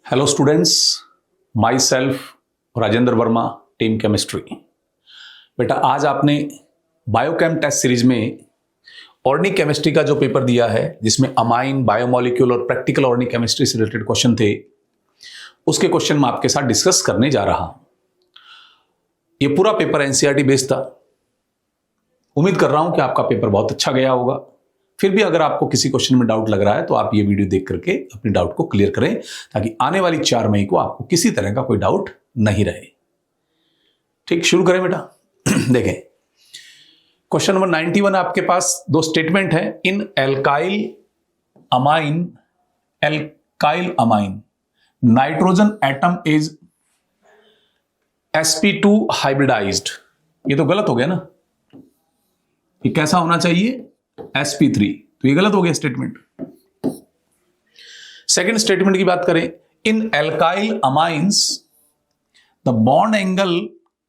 Hello students, my self Rajendra Verma, team chemistry. बेटा आज आपने बायोकेम टेस्ट सीरीज में ऑर्गेनिक केमिस्ट्री का जो पेपर दिया है, जिसमें अमाइन, बायोमोलिक्यूल और प्रैक्टिकल ऑर्गेनिक केमिस्ट्री से रिलेटेड क्वेश्चन थे, उसके क्वेश्चन मैं आपके साथ डिस्कस करने जा रहा हूं। ये पूरा पेपर एनसीईआरटी बेस्ड था। उम्मीद कर रहा हूं कि आपका पेपर बहुत अच्छा गया होगा। फिर भी अगर आपको किसी क्वेश्चन में डाउट लग रहा है तो आप ये वीडियो देख करके अपनी डाउट को क्लियर करें, ताकि आने वाली 4 मई को आपको किसी तरह का कोई डाउट नहीं रहे। ठीक, शुरू करें बेटा। देखें, क्वेश्चन नंबर 91 आपके पास दो स्टेटमेंट है। In alkyl amine nitrogen atom is sp2 hybridised. ये तो गलत हो गया ना, ये कैसा होना चाहिए? sp3। तो ये गलत हो गया स्टेटमेंट। सेकंड स्टेटमेंट की बात करें, in alkyl amines the bond angle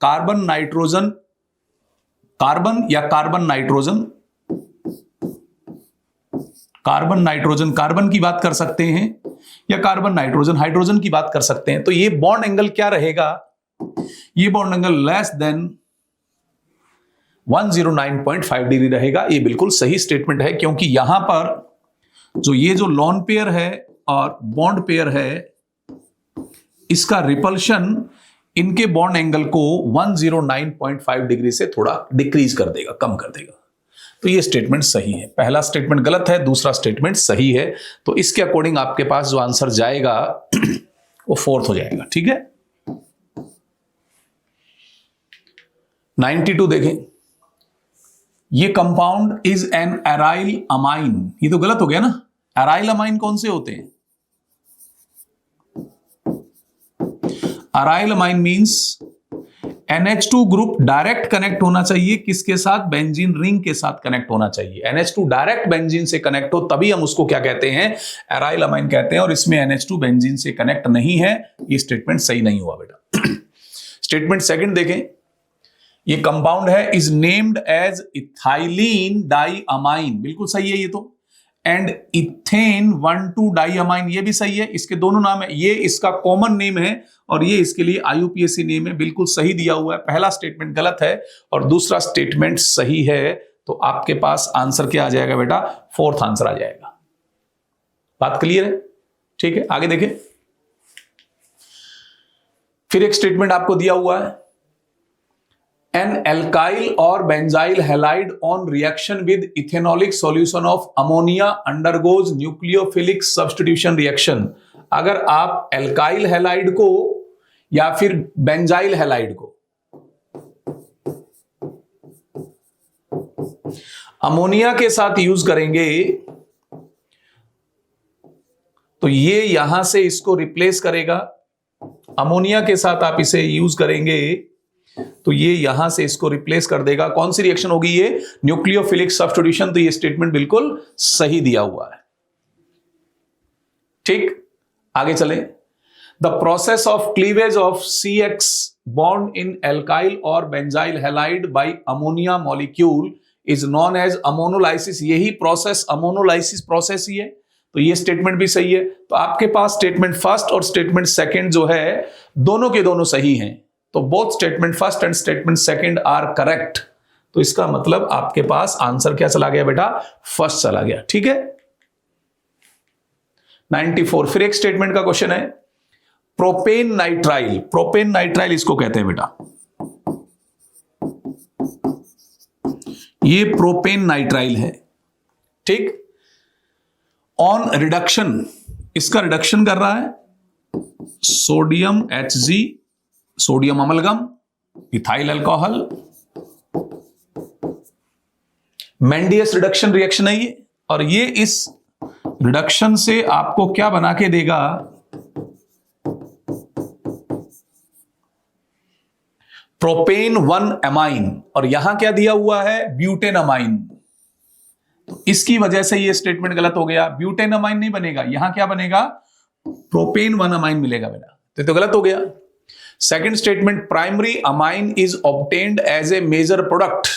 carbon nitrogen carbon की बात कर सकते हैं या कार्बन नाइट्रोजन हाइड्रोजन की बात कर सकते हैं। तो ये बॉन्ड एंगल क्या रहेगा? ये bond angle less than 109.5 degree रहेगा। ये बिल्कुल सही स्टेटमेंट है, क्योंकि यहां पर जो लोन पेयर है और बॉन्ड पेयर है, इसका रिपल्शन इनके बॉन्ड एंगल को 109.5 डिग्री से थोड़ा डिक्रीज कर देगा, कम कर देगा। तो ये स्टेटमेंट सही है। पहला स्टेटमेंट गलत है, दूसरा स्टेटमेंट सही है। तो इसके अकॉर्डिंग आपके पास जो आंसर जाएगा वो फोर्थ हो जाएगा। ठीक है। 92 देखें, ये compound is an aryl amine. ये तो गलत हो गया ना। एराइल अमाइन कौन से होते हैं? Aryl amine means NH2 group direct connect होना चाहिए। किसके साथ? बेंजीन रिंग के साथ कनेक्ट होना चाहिए। NH2 डायरेक्ट बेंजीन से कनेक्ट हो तभी हम उसको क्या कहते हैं? एराइल अमाइन कहते हैं। और इसमें NH2 बेंजीन से कनेक्ट नहीं है। ये स्टेटमेंट सही नहीं हुआ बेटा। स्टेटमेंट सेकंड देखें, ये कंपाउंड है is named as ethylene diamine. बिल्कुल सही है ये तो। एंड इथेन 1,2 डाइअमाइन, ये भी सही है। इसके दोनों नाम है। ये इसका कॉमन नेम है और ये इसके लिए IUPAC नेम है। बिल्कुल सही दिया हुआ है। पहला स्टेटमेंट गलत है और दूसरा स्टेटमेंट सही है। तो आपके पास आंसर क्या आ जाएगा बेटा? फोर्थ आंसर आ जाएगा। बात क्लियर है? ठीक है, आगे देखें। फिर एक स्टेटमेंट आपको दिया हुआ है, an alkyl or benzyl halide on reaction with ethanolic solution of ammonia undergoes nucleophilic substitution reaction। अगर आप एल्काइल हैलाइड को या फिर बेंजाइल हैलाइड को अमोनिया के साथ यूज करेंगे तो ये यहां से इसको रिप्लेस करेगा। अमोनिया के साथ आप इसे यूज करेंगे तो ये यहां से इसको रिप्लेस कर देगा। कौन सी रिएक्शन होगी ये? Nucleophilic substitution. तो ये स्टेटमेंट बिल्कुल सही दिया हुआ है। ठीक, आगे चलें। The process of cleavage of CX bond in alkyl और benzyl halide by ammonia molecule is known as ammonolysis. यही प्रोसेस अमोनोलाइसिस प्रोसेस ही है। तो ये स्टेटमेंट भी सही है। तो आपके पास स्टेटमेंट फर्स्ट और स्टेटमेंट सेकंड जो है, दोनों के दोनों सही हैं। तो both statement first and statement second are correct. तो इसका मतलब आपके पास आंसर क्या चला गया बेटा? फर्स्ट चला गया। ठीक है। 94 फिर एक स्टेटमेंट का क्वेश्चन है। प्रोपेन नाइट्राइल इसको कहते हैं बेटा। ये प्रोपेन नाइट्राइल है। ठीक। ऑन रिडक्शन, इसका रिडक्शन कर रहा है sodium Hg, sodium amalgam, ethyl alcohol. Mendius reduction reaction है ये। और ये इस रिडक्शन से आपको क्या बना के देगा? Propane 1 amine. और यहां क्या दिया हुआ है? Butane amine. तो इसकी वजह से ये स्टेटमेंट गलत हो गया। ब्यूटेन अमाइन नहीं बनेगा, यहां क्या बनेगा? प्रोपेन 1 अमाइन मिलेगा बेटा। तो गलत हो गया। Second statement, primary amine is obtained as a major product.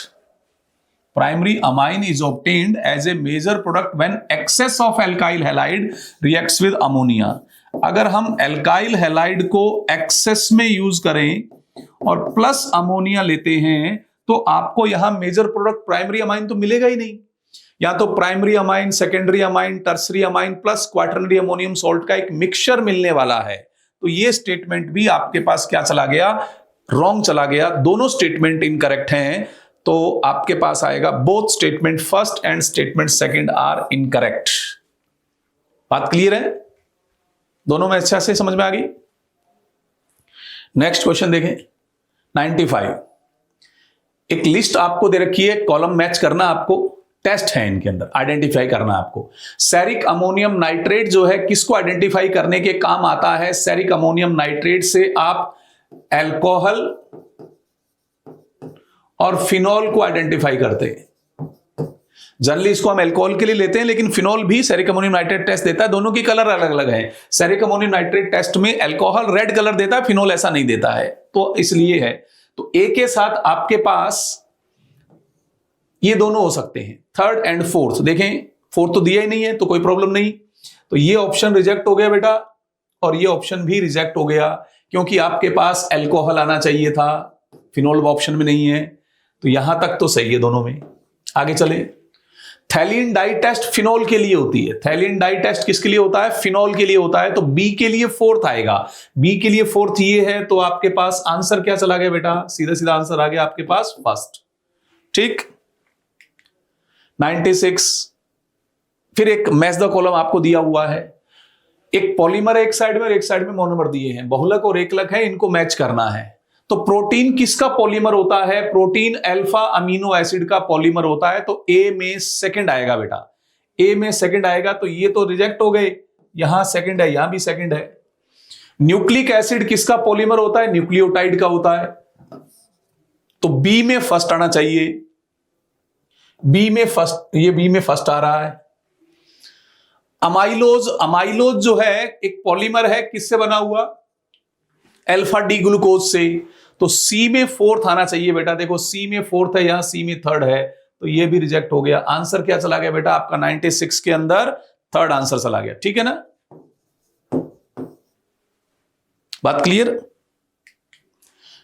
Primary amine is obtained as a major product when excess of alkyl halide reacts with ammonia. अगर हम एल्काइल हैलाइड को एक्सेस में यूज करें और प्लस अमोनिया लेते हैं तो आपको यहां मेजर प्रोडक्ट प्राइमरी अमाइन तो मिलेगा ही नहीं, या तो primary amine, secondary amine, tertiary amine plus quaternary ammonium salt का एक मिक्सचर मिलने वाला है। तो ये स्टेटमेंट भी आपके पास क्या चला गया, रॉन्ग चला गया। दोनों स्टेटमेंट इनकरेक्ट हैं, तो आपके पास आएगा both statement first and statement second are incorrect. बात क्लियर है? दोनों में अच्छा से समझ में आ गई। नेक्स्ट क्वेश्चन देखें 95। एक लिस्ट आपको दे रखी है, कॉलम मैच करना आपको, टेस्ट है इनके अंदर, आइडेंटिफाई करना आपको। सेरिक अमोनियम नाइट्रेट जो है किसको आइडेंटिफाई करने के काम आता है? सेरिक अमोनियम नाइट्रेट से आप अल्कोहल और फिनॉल को आइडेंटिफाई करते हैं। जनरली इसको हम अल्कोहल के लिए लेते हैं, लेकिन फिनॉल भी सेरिक अमोनियम नाइट्रेट टेस्ट देता है। दोनों की कलर अलग अलग है। सेरिक अमोनियम नाइट्रेट टेस्ट में अल्कोहल रेड कलर देता है, फिनॉल ऐसा नहीं देता है, तो इसलिए है। तो ए के साथ आपके पास ये दोनों हो सकते हैं, थर्ड एंड फोर्थ। देखें फोर्थ तो दिया ही नहीं है, तो कोई प्रॉब्लम नहीं। तो ये ऑप्शन रिजेक्ट हो गया बेटा, और ये ऑप्शन भी रिजेक्ट हो गया, क्योंकि आपके पास अल्कोहल आना चाहिए था, फिनॉल ऑप्शन में नहीं है। तो यहां तक तो सही है दोनों में। आगे चले। थैलिन डाई टेस्ट फिनॉल के लिए होती है। थैलिन डाई टेस्ट किसके लिए होता है? फिनॉल के लिए होता है। तो बी के लिए फोर्थ आएगा। बी के लिए फोर्थ ये है, तो आपके पास आंसर क्या चला गया बेटा? सीधा सीधा आंसर आ गया आपके पास फर्स्ट। ठीक। 96। फिर एक मैच द कॉलम आपको दिया हुआ है। एक पॉलीमर एक साइड में और एक साइड में मोनोमर दिए हैं, बहुलक और एकलक है, इनको मैच करना है। तो प्रोटीन किसका पॉलीमर होता है? प्रोटीन अल्फा अमीनो एसिड का पॉलीमर होता है। तो ए में सेकंड आएगा बेटा, ए में सेकंड आएगा। तो ये तो रिजेक्ट हो गए, यहां सेकंड है, यहां भी सेकंड है। न्यूक्लिक एसिड किसका पॉलीमर होता है? न्यूक्लियोटाइड का होता है। तो बी में फर्स्ट आना चाहिए, बी में फर्स्ट, ये बी में फर्स्ट आ रहा है। अमाइलोज, अमाइलोज जो है एक पॉलीमर है, किससे बना हुआ? अल्फा डी ग्लूकोज से। तो सी में फोर्थ आना चाहिए बेटा। देखो सी में फोर्थ है, यहां सी में थर्ड है, तो ये भी रिजेक्ट हो गया। आंसर क्या चला गया बेटा आपका? 96 के अंदर थर्ड आंसर चला गया। ठीक है ना, बात क्लियर?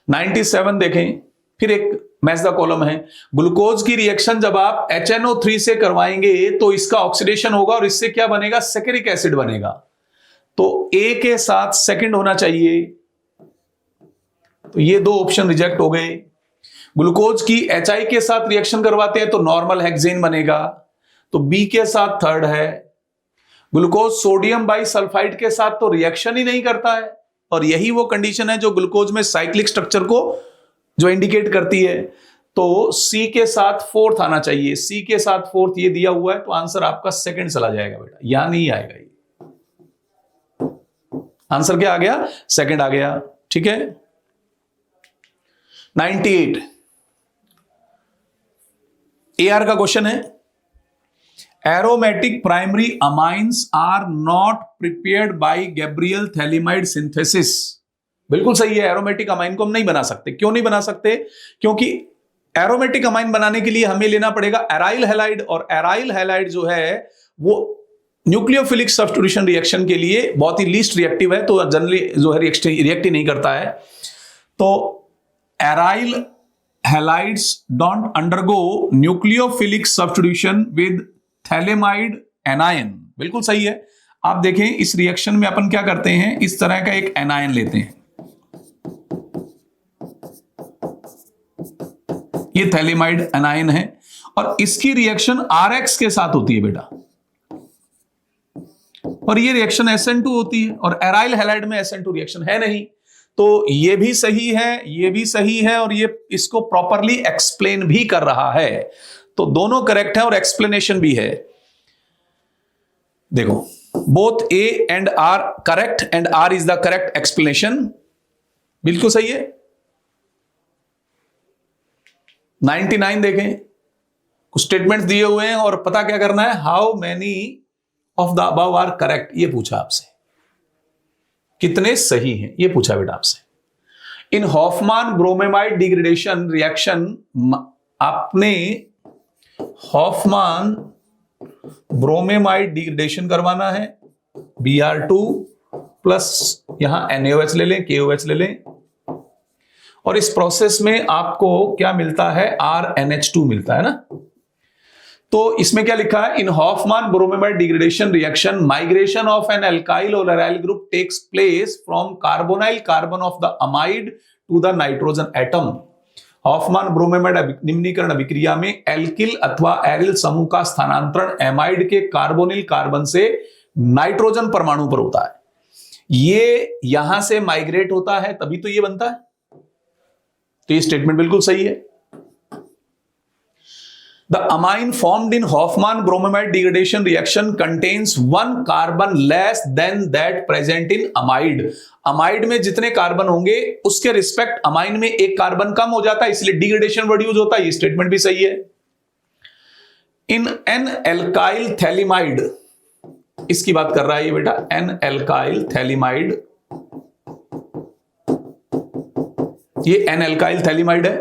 97 देखें, फिर एक मैच द कॉलम है। ग्लूकोज की रिएक्शन जब आप HNO3 से करवाएंगे तो इसका ऑक्सीडेशन होगा और इससे क्या बनेगा? सैकरिक एसिड बनेगा। तो ए के साथ सेकंड होना चाहिए, तो ये दो ऑप्शन रिजेक्ट हो गए। ग्लूकोज की HI के साथ रिएक्शन करवाते हैं तो नॉर्मल हेक्सेन बनेगा, तो बी के साथ थर्ड है। ग्लूकोज सोडियम बाइसल्फाइड के साथ तो रिएक्शन ही नहीं करता है, और यही वो कंडीशन है जो ग्लूकोज में साइक्लिक स्ट्रक्चर को जो इंडिकेट करती है। तो सी के साथ फोर्थ आना चाहिए, सी के साथ फोर्थ ये दिया हुआ है, तो आंसर आपका सेकंड चला जाएगा बेटा, यहां नहीं आएगा ये। आंसर क्या आ गया? सेकंड आ गया। ठीक है। 98 AR का क्वेश्चन है। Aromatic primary amines are not prepared by Gabriel phthalimide synthesis. बिल्कुल सही है, एरोमेटिक अमाइन को हम नहीं बना सकते। क्यों नहीं बना सकते? क्योंकि एरोमेटिक अमाइन बनाने के लिए हमें लेना पड़ेगा एराइल हैलाइड, और एराइल हैलाइड जो है वो न्यूक्लियोफिलिक सब्स्टिट्यूशन रिएक्शन के लिए बहुत ही लीस्ट रिएक्टिव है, तो जनरली जो है रिएक्ट ही नहीं करता है। तो aryl halides don't undergo nucleophilic substitution with phthalimide anion. बिल्कुल सही है। आप देखें इस रिएक्शन में अपन क्या करते हैं, इस तरह का एक एनायन लेते हैं, ये थैलेमाइड एनायन है, और इसकी रिएक्शन RX के साथ होती है बेटा, और ये रिएक्शन SN2 होती है, और एराइल हैलाइड में SN2 रिएक्शन है नहीं। तो ये भी सही है, ये भी सही है, और ये इसको प्रॉपरली एक्सप्लेन भी कर रहा है। तो दोनों करेक्ट है और एक्सप्लेनेशन भी है। देखो both A and R correct and R is the correct explanation. बिल्कुल सही है। 99 देखें, कुछ स्टेटमेंट्स दिए हुए हैं और पता क्या करना है? How many of the above are correct, ये पूछा आपसे। कितने सही हैं ये पूछा बेटा आपसे। इन हॉफमान ब्रोमेमाइड डिग्रेडेशन रिएक्शन, आपने हॉफमान ब्रोमेमाइड डिग्रेडेशन करवाना है, Br2 प्लस यहां NaOH ले लें, KOH ले लें, और इस प्रोसेस में आपको क्या मिलता है, RNH2 मिलता है ना। तो इसमें क्या लिखा है, in Hofmann bromamide degradation reaction migration of an alkyl और aryl group takes place from carbonyl carbon of the amide to the nitrogen atom. Hofmann bromamide निम्नीकरण अभिक्रिया में एल्किल अथवा एरिल समूह का स्थानांतरण एमाइड के कार्बोनिल कार्बन से नाइट्रोजन परमाणु पर होता है। ये यहां से माइग्रेट होता है तभी तो ये बनता है। तो ये स्टेटमेंट बिल्कुल सही है। The amine formed in Hofmann bromamide degradation reaction contains one carbon less than that present in amide. Amide में जितने कार्बन होंगे उसके रिस्पेक्ट अमाइन में एक कार्बन कम हो जाता है, इसलिए डिग्रेडेशन वर्ड यूज होता है। ये स्टेटमेंट भी सही है। इन एन एल्काइल थैलिमाइड, इसकी बात कर रहा है ये बेटा, एन एल्काइल थैलिमाइड, ये एन एल्काइल थैलिमाइड है,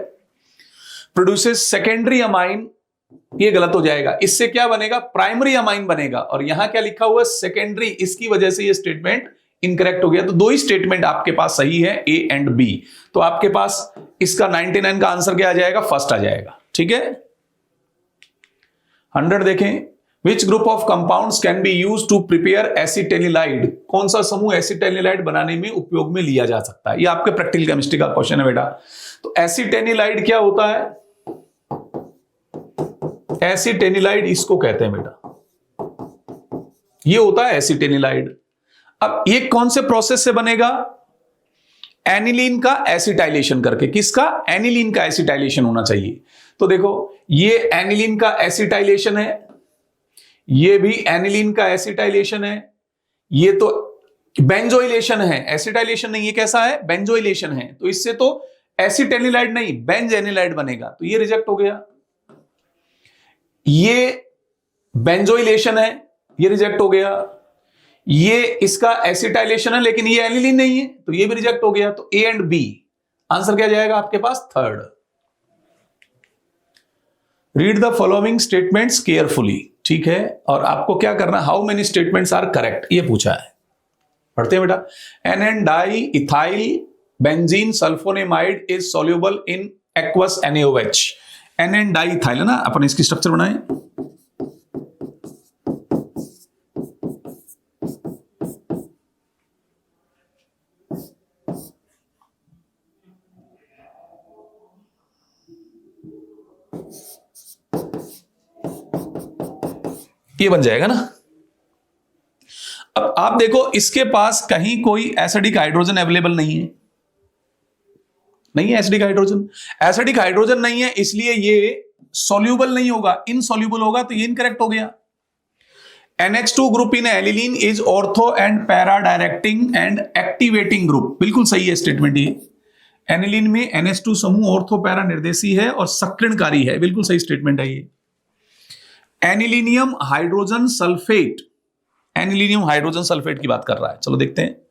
प्रोड्यूसेस सेकेंडरी अमाइन, ये गलत हो जाएगा, इससे क्या बनेगा, प्राइमरी अमाइन बनेगा, और यहां क्या लिखा हुआ है, सेकेंडरी, इसकी वजह से ये स्टेटमेंट इनकरेक्ट हो गया। तो दो ही स्टेटमेंट आपके पास सही है, ए एंड बी। तो आपके पास इसका 99 का आंसर क्या आ जाएगा, फर्स्ट आ जाएगा। ठीक है। 100 देखें, which group of compounds can be use to prepare acetanilide, कौन सा समूह एसिटेनिलाइड बनाने में उपयोग में लिया जा सकता है। ये आपके प्रैक्टिकल केमिस्ट्री का क्वेश्चन है बेटा। तो एसिटेनिलाइड क्या होता है, एसिटेनिलाइड इसको कहते हैं बेटा, ये होता है एसिटेनिलाइड। अब ये कौन से प्रोसेस से बनेगा, एनिलीन का एसिटाइलेशन करके। किसका, एनिलीन का एसिटाइलेशन होना चाहिए। तो देखो ये एनिलीन का एसिटाइलेशन है, ये भी एनिलीन का एसिटाइलेशन है, ये तो बेंजोइलेशन है, एसिटाइलेशन नहीं, ये कैसा है, बेंजोइलेशन है। तो इससे तो एसिटेनिलाइड नहीं बेंजेनिलाइड बनेगा, तो ये रिजेक्ट हो गया। ये बेंजोइलेशन है, ये रिजेक्ट हो गया। ये इसका एसिटाइलेशन है लेकिन ये एनिलीन नहीं है, तो ये भी रिजेक्ट हो गया। तो ए एंड बी, आंसर क्या जाएगा आपके पास, third. Read the following statements carefully. ठीक है, और आपको क्या करना, how many statements are correct, ये पूछा है। पढ़ते हैं बेटा। N di ethyl benzene sulphonamide is soluble in aqueous NaOH। N di ethyl है ना, अपन इसकी स्ट्रक्चर बनाएं। ये बन जाएगा ना। अब आप देखो इसके पास कहीं कोई एसिडिक हाइड्रोजन अवेलेबल नहीं है, नहीं है एसिडिक हाइड्रोजन, एसिडिक हाइड्रोजन नहीं है, इसलिए ये सॉल्यूबल नहीं होगा, इनसॉल्यूबल होगा, तो ये इनकरेक्ट हो गया। NH2 group in aniline is ortho and para directing and activating group, बिल्कुल सही है स्टेटमेंट ये। एनिलीन में NH2 समूह ऑर्थो पैरा निर्देशी है और सक्रियणकारी है, बिल्कुल सही स्टेटमेंट है ये। Anilinium hydrogen sulphate, anilinium hydrogen sulphate की बात कर रहा है, चलो देखते हैं।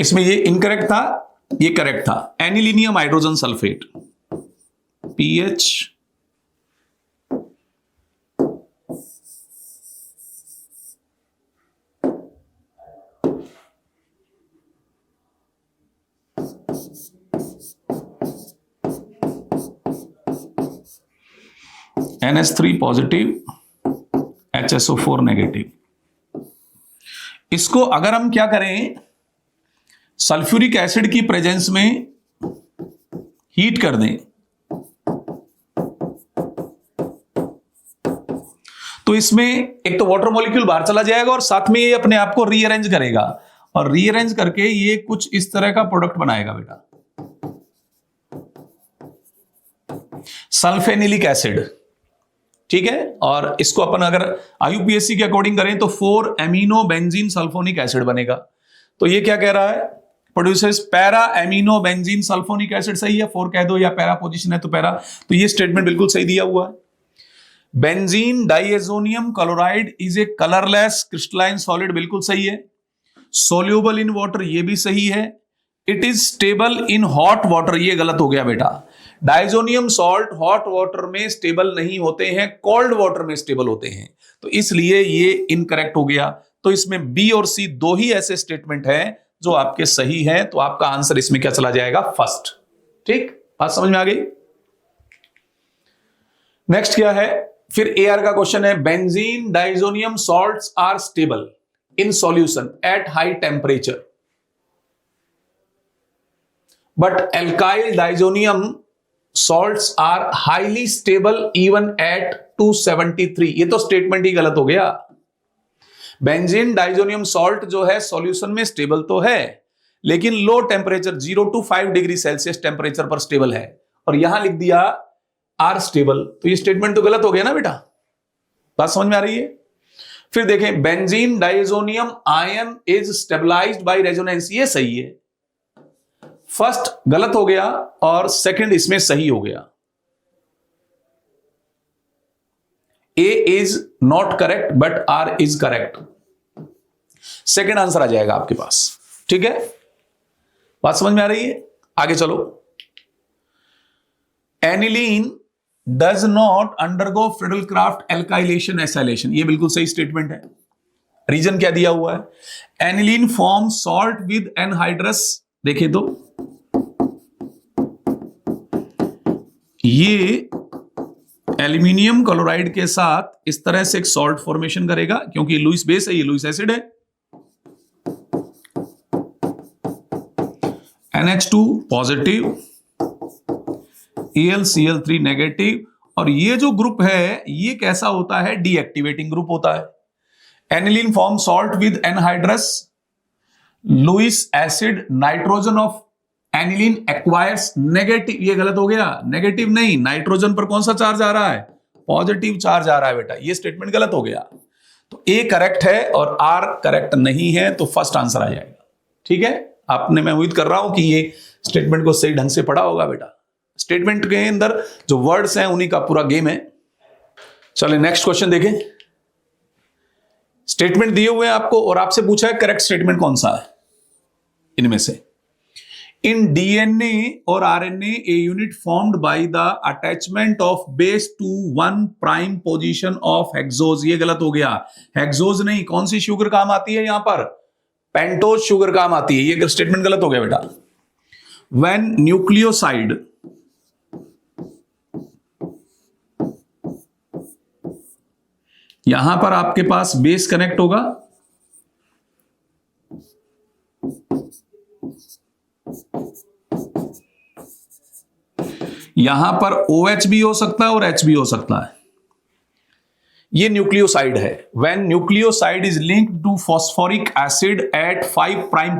इसमें ये इनकरेक्ट था, ये करेक्ट था। Anilinium hydrogen sulphate pH NH3 positive HSO4 negative. इसको अगर हम क्या करें, सल्फ्यूरिक एसिड की प्रेजेंस में हीट कर दें, तो इसमें एक तो वाटर मॉलिक्यूल बाहर चला जाएगा और साथ में ये अपने आप को रीअरेंज करेगा, और रीअरेंज करके ये कुछ इस तरह का प्रोडक्ट बनाएगा बेटा, सल्फेनिलिक एसिड। ठीक है, और इसको अपन अगर IUPAC के अकॉर्डिंग करें तो 4 एमिनो बेंजीन सल्फोनिक एसिड बनेगा। तो ये क्या कह रहा है, produces para amino benzene sulphonic acid, सही है, 4 कह दो, या पैरा पोजीशन है तो पैरा। तो ये स्टेटमेंट बिल्कुल सही दिया हुआ है। Benzene diazonium chloride is a colourless crystalline solid, बिल्कुल सही है। सोल्यूबल इन वाटर, ये भी सही है। It is stable in hot water, ये गलत हो गया बेटा। डाइजोनियम सॉल्ट हॉट वाटर में स्टेबल नहीं होते हैं, कोल्ड वाटर में स्टेबल होते हैं, तो इसलिए ये इनकरेक्ट हो गया। तो इसमें बी और सी दो ही ऐसे स्टेटमेंट हैं जो आपके सही हैं, तो आपका आंसर इसमें क्या चला जाएगा? फर्स्ट। ठीक, बात समझ में आ गई? नेक्स्ट क्या है? फिर एआर का क्वेश्चन है, benzene diazonium salts are stable in solution at high temperature but alkyl diazonium salts are highly stable even at 273। ये तो स्टेटमेंट ही गलत हो गया। बेंजीन डाइजोनियम सॉल्ट जो है सॉल्यूशन में स्टेबल तो है, लेकिन low temperature 0 to 5 degree Celsius temperature पर स्टेबल है, और यहां लिख दिया आर स्टेबल, तो ये स्टेटमेंट तो गलत हो गया ना बेटा। बात समझ में आ रही है? फिर देखें, benzene diazonium ion is stabilised by resonance, ये सही है। फर्स्ट गलत हो गया और सेकंड इसमें सही हो गया। A is not correct but R is correct. Second answer आ जाएगा आपके पास। ठीक है, बात समझ में आ रही है? आगे चलो। Aniline does not undergo Friedel-craft alkylation acylation, ये बिल्कुल सही स्टेटमेंट है। रीजन क्या दिया हुआ है? Aniline form salt with anhydrous, देखिए तो ये एल्यूमिनियम क्लोराइड के साथ इस तरह से एक सॉल्ट फॉर्मेशन करेगा, क्योंकि लुईस बेस है, ये लुईस एसिड है। NH2 पॉजिटिव, AlCl3 नेगेटिव, और ये जो ग्रुप है ये कैसा होता है? डीएक्टिवेटिंग ग्रुप होता है। Aniline form salt with anhydrous, Lewis acid, nitrogen of aniline acquires negative, ये गलत हो गया। नेगेटिव नहीं, नाइट्रोजन पर कौन सा चार्ज आ रहा है? पॉजिटिव चार्ज आ रहा है बेटा, ये स्टेटमेंट गलत हो गया। तो ए करेक्ट है और आर करेक्ट नहीं है, तो फर्स्ट आंसर आ जाएगा। ठीक है, आपने, मैं उम्मीद कर रहा हूं कि ये स्टेटमेंट को सही ढंग से पढ़ा होगा बेटा। स्टेटमेंट के अंदर जो वर्ड्स हैं उन्हीं का पूरा गेम है। चलिए नेक्स्ट क्वेश्चन देखें। स्टेटमेंट दिए हुए हैं आपको और आपसे पूछा है करेक्ट स्टेटमेंट कौन सा है इनमें से। In DNA or RNA, a unit formed by the attachment of base to one prime position of hexose, ये गलत हो गया। हेक्सोज नहीं, कौन सी शुगर काम आती है यहां पर? पेंटोज शुगर काम आती है, ये स्टेटमेंट गलत हो गया बेटा। When न्यूक्लियोसाइड यहां पर आपके पास बेस कनेक्ट होगा, यहां पर OH भी हो सकता है और H भी हो सकता है। ये न्यूक्लियोसाइड है। When nucleoside is linked to phosphoric acid at 5 prime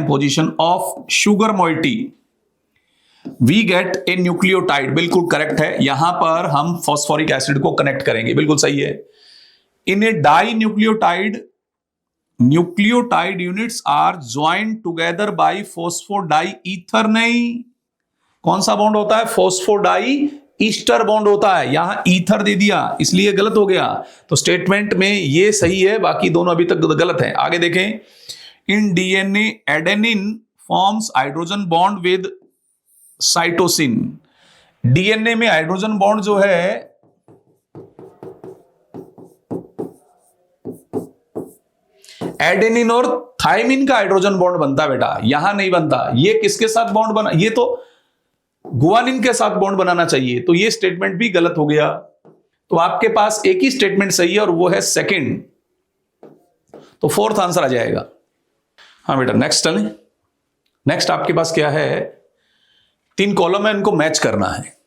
position of sugar moiety, we get a nucleotide. बिल्कुल करेक्ट है, यहां पर हम फॉस्फोरिक एसिड को कनेक्ट करेंगे, बिल्कुल सही है। In a di nucleotide, nucleotide units are joined together by phosphodiester, नहीं, कौन सा बॉन्ड होता है? फॉस्फोडाई ईस्टर बॉन्ड होता है, यहां ईथर दे दिया इसलिए गलत हो गया। तो स्टेटमेंट में ये सही है, बाकी दोनों अभी तक गलत है। आगे देखें। In DNA adenine forms hydrogen bond with cytosine, DNA में हाइड्रोजन बॉन्ड जो है एडेनिन और थाइमिन का हाइड्रोजन बॉन्ड बनता है बेटा, यहां नहीं बनता। ये किसके साथ बॉन्ड बना? ये तो गुआनिन के साथ बॉन्ड बनाना चाहिए, तो ये स्टेटमेंट भी गलत हो गया। तो आपके पास एक ही स्टेटमेंट सही है और वो है सेकंड, तो फोर्थ आंसर आ जाएगा। हाँ बेटा नेक्स्ट चलें। नेक्स्ट आपके पास क्या है? 3 कॉलम है, इनको मैच करना है।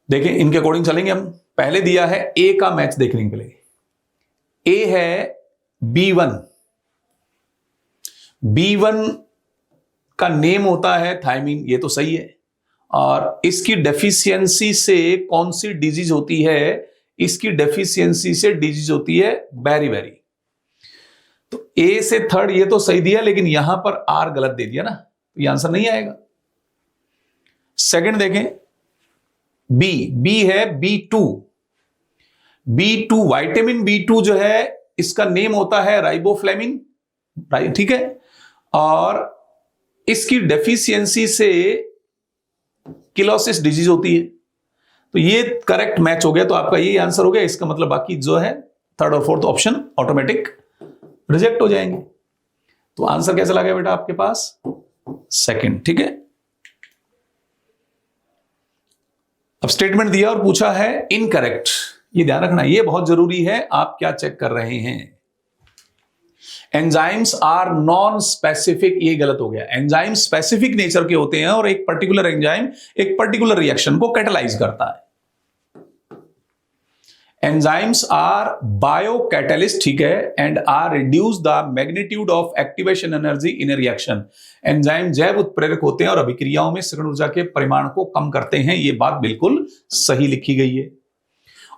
देखिए इनके अकॉर्डिंग चलेंगे हम। पहले दिया है ए का मैच देखने के लिए। ए है B1, B1 का नेम होता है थायमीन, ये तो सही है। और इसकी डेफिशिएंसी से कौन सी डिजीज होती है? इसकी डेफिशिएंसी से डिजीज होती है बेरी। तो ए से थर्ड ये तो सही दिया, लेकिन यहां पर आर गलत दे दिया ना, तो ये आंसर नहीं आएगा। सेकंड देखें, बी है B2, विटामिन B2 जो है इसका नेम होता है राइबोफ्लेविन, ठीक है, और इसकी डेफिशिएंसी से किलोसिस डिजीज होती है। तो ये करेक्ट मैच हो गया, तो आपका ये आंसर हो गया। इसका मतलब बाकी जो है थर्ड और फोर्थ ऑप्शन ऑटोमेटिक रिजेक्ट हो जाएंगे। तो आंसर क्या चला गया बेटा आपके पास? सेकंड। ठीक है, अब स्टेटमेंट दिया और पूछा है इनकरेक्ट। ये ध्यान रखना, ये बहुत जरूरी है। आप क्या चेक कर रहे हैं? एंजाइम्स आर नॉन स्पेसिफिक, ये गलत हो गया। एंजाइम स्पेसिफिक नेचर के होते हैं और एक पर्टिकुलर एंजाइम एक पर्टिकुलर रिएक्शन को कैटेलाइज करता है। एंजाइम्स आर बायोकैटलिस्ट, ठीक है, and are reduce the magnitude of activation energy in a reaction. Enzyme जैव उत्प्रेरक होते हैं और अभिक्रियाओं में सक्रिय ऊर्जा के परिमाण को कम करते हैं। ये बात बिल्कुल सही लिखी गई है।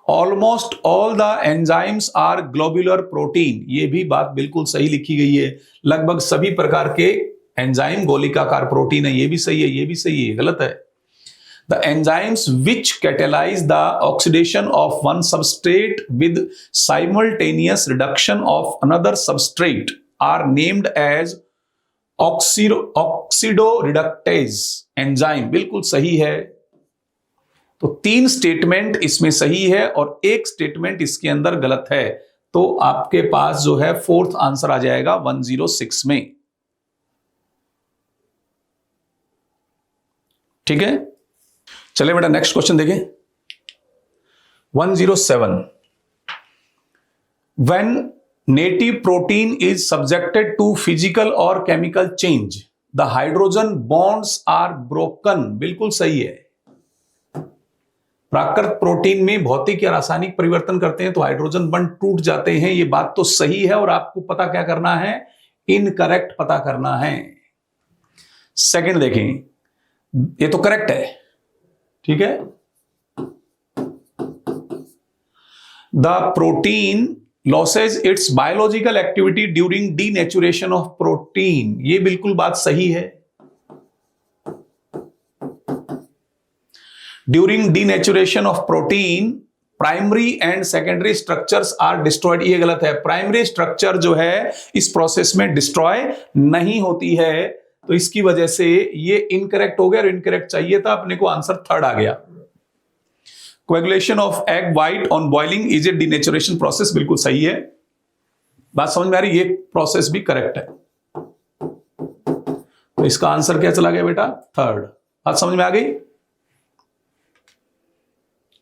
Almost all the enzymes are globular protein, ये भी बात बिल्कुल सही लिखी गई है। लगभग सभी प्रकार के एंजाइम गोलिकाकार प्रोटीन है। ये भी सही है, ये भी सही है, गलत है। The enzymes which catalyze the oxidation of one substrate with simultaneous reduction of another substrate are named as oxidoreductase enzyme। बिल्कुल सही है। तो 3 स्टेटमेंट इसमें सही है और एक स्टेटमेंट इसके अंदर गलत है। तो आपके पास जो है फोर्थ आंसर आ जाएगा 106 में। ठीक है, चले बेटा नेक्स्ट क्वेश्चन देखें। 107, when native protein is subjected to physical or chemical change the hydrogen bonds are broken। बिल्कुल सही है। प्राकृत प्रोटीन में भौतिक या रासायनिक परिवर्तन करते हैं तो हाइड्रोजन बंध टूट जाते हैं। ये बात तो सही है और आपको पता क्या करना है? इनकरेक्ट पता करना है। सेकंड देखें, ये तो करेक्ट है। ठीक है, the protein loses its biological activity during denaturation of protein. ये बिल्कुल बात सही है। During denaturation of protein primary and secondary structures are destroyed. ये गलत है। प्राइमरी स्ट्रक्चर जो है इस प्रोसेस में डिस्ट्रॉय नहीं होती है, तो इसकी वजह से ये इनकरेक्ट हो गया। और इनकरेक्ट चाहिए था अपने को, आंसर थर्ड आ गया। Coagulation of egg white on boiling is a denaturation process. बिल्कुल सही है। बात समझ में आ रही? ये प्रोसेस भी करेक्ट है। तो इसका आंसर क्या चला गया बेटा? थर्ड। बात समझ में आ गई?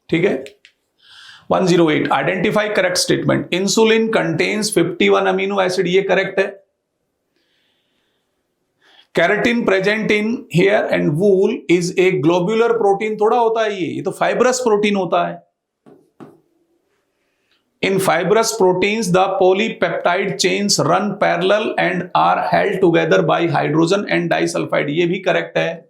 ठीक है। 108, identify correct statement. Insulin contains 51 amino acid. ये करेक्ट है। Keratin present in hair and wool is a globular protein थोड़ा होता है। ये तो फाइब्रस प्रोटीन होता है। In fibrous proteins the polypeptide chains run parallel and are held together by hydrogen and disulphide. ये भी करेक्ट है।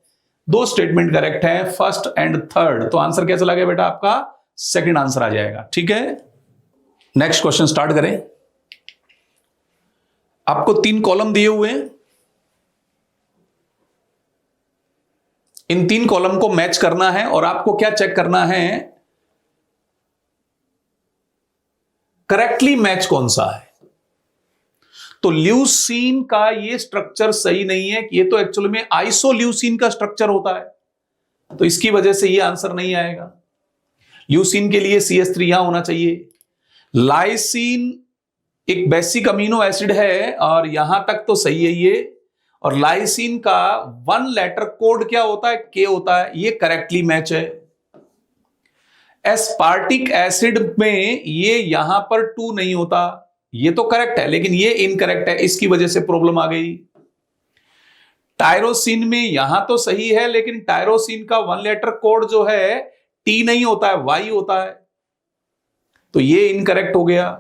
2 स्टेटमेंट करेक्ट है, फर्स्ट एंड थर्ड। तो आंसर क्या चला गया बेटा आपका? सेकंड आंसर आ जाएगा। ठीक है, नेक्स्ट क्वेश्चन स्टार्ट करें। आपको 3 कॉलम दिए हुए हैं। इन 3 कॉलम को मैच करना है और आपको क्या चेक करना है? करेक्टली मैच कौन सा है। तो ल्यूसीन का ये स्ट्रक्चर सही नहीं है। ये तो एक्चुअली में आइसोल्यूसीन का स्ट्रक्चर होता है, तो इसकी वजह से ये आंसर नहीं आएगा। ल्यूसीन के लिए CH3 यहां होना चाहिए। लाइसीन एक बेसिक अमीनो एसिड है और यहां तक तो सही है ये। और लाइसीन का 1 लेटर कोड क्या होता है? K होता है। ये करेक्टली मैच है। एस्पार्टिक एसिड में ये यहां पर 2 नहीं होता। ये तो करेक्ट है, लेकिन ये इनकरेक्ट है। इसकी वजह से प्रॉब्लम आ गई। टायरोसिन में यहां तो सही है, लेकिन टायरोसिन का 1 लेटर कोड जो है T नहीं होता है, Y होता है। तो ये इनकरेक्ट हो गया।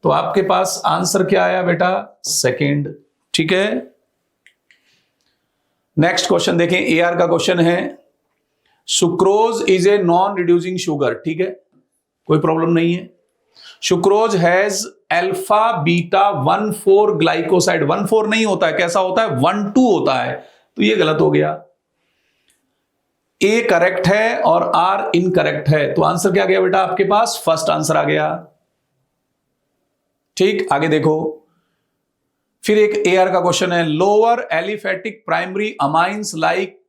तो आपके पास आंसर क्या आया बेटा? सेकंड। ठीक है, नेक्स्ट क्वेश्चन देखें। AR का क्वेश्चन है, sucrose is a non reducing sugar. ठीक है, कोई प्रॉब्लम नहीं है। Sucrose has alpha beta 1,4 glycoside. 1,4 नहीं होता है, कैसा होता है? 1,2 होता है। तो ये गलत हो गया। A करेक्ट है और R इनकरेक्ट है। तो आंसर क्या गया बेटा आपके पास? फर्स्ट आंसर आ गया। ठीक, आगे देखो। फिर एक AR का क्वेश्चन है, lower aliphatic primary amines like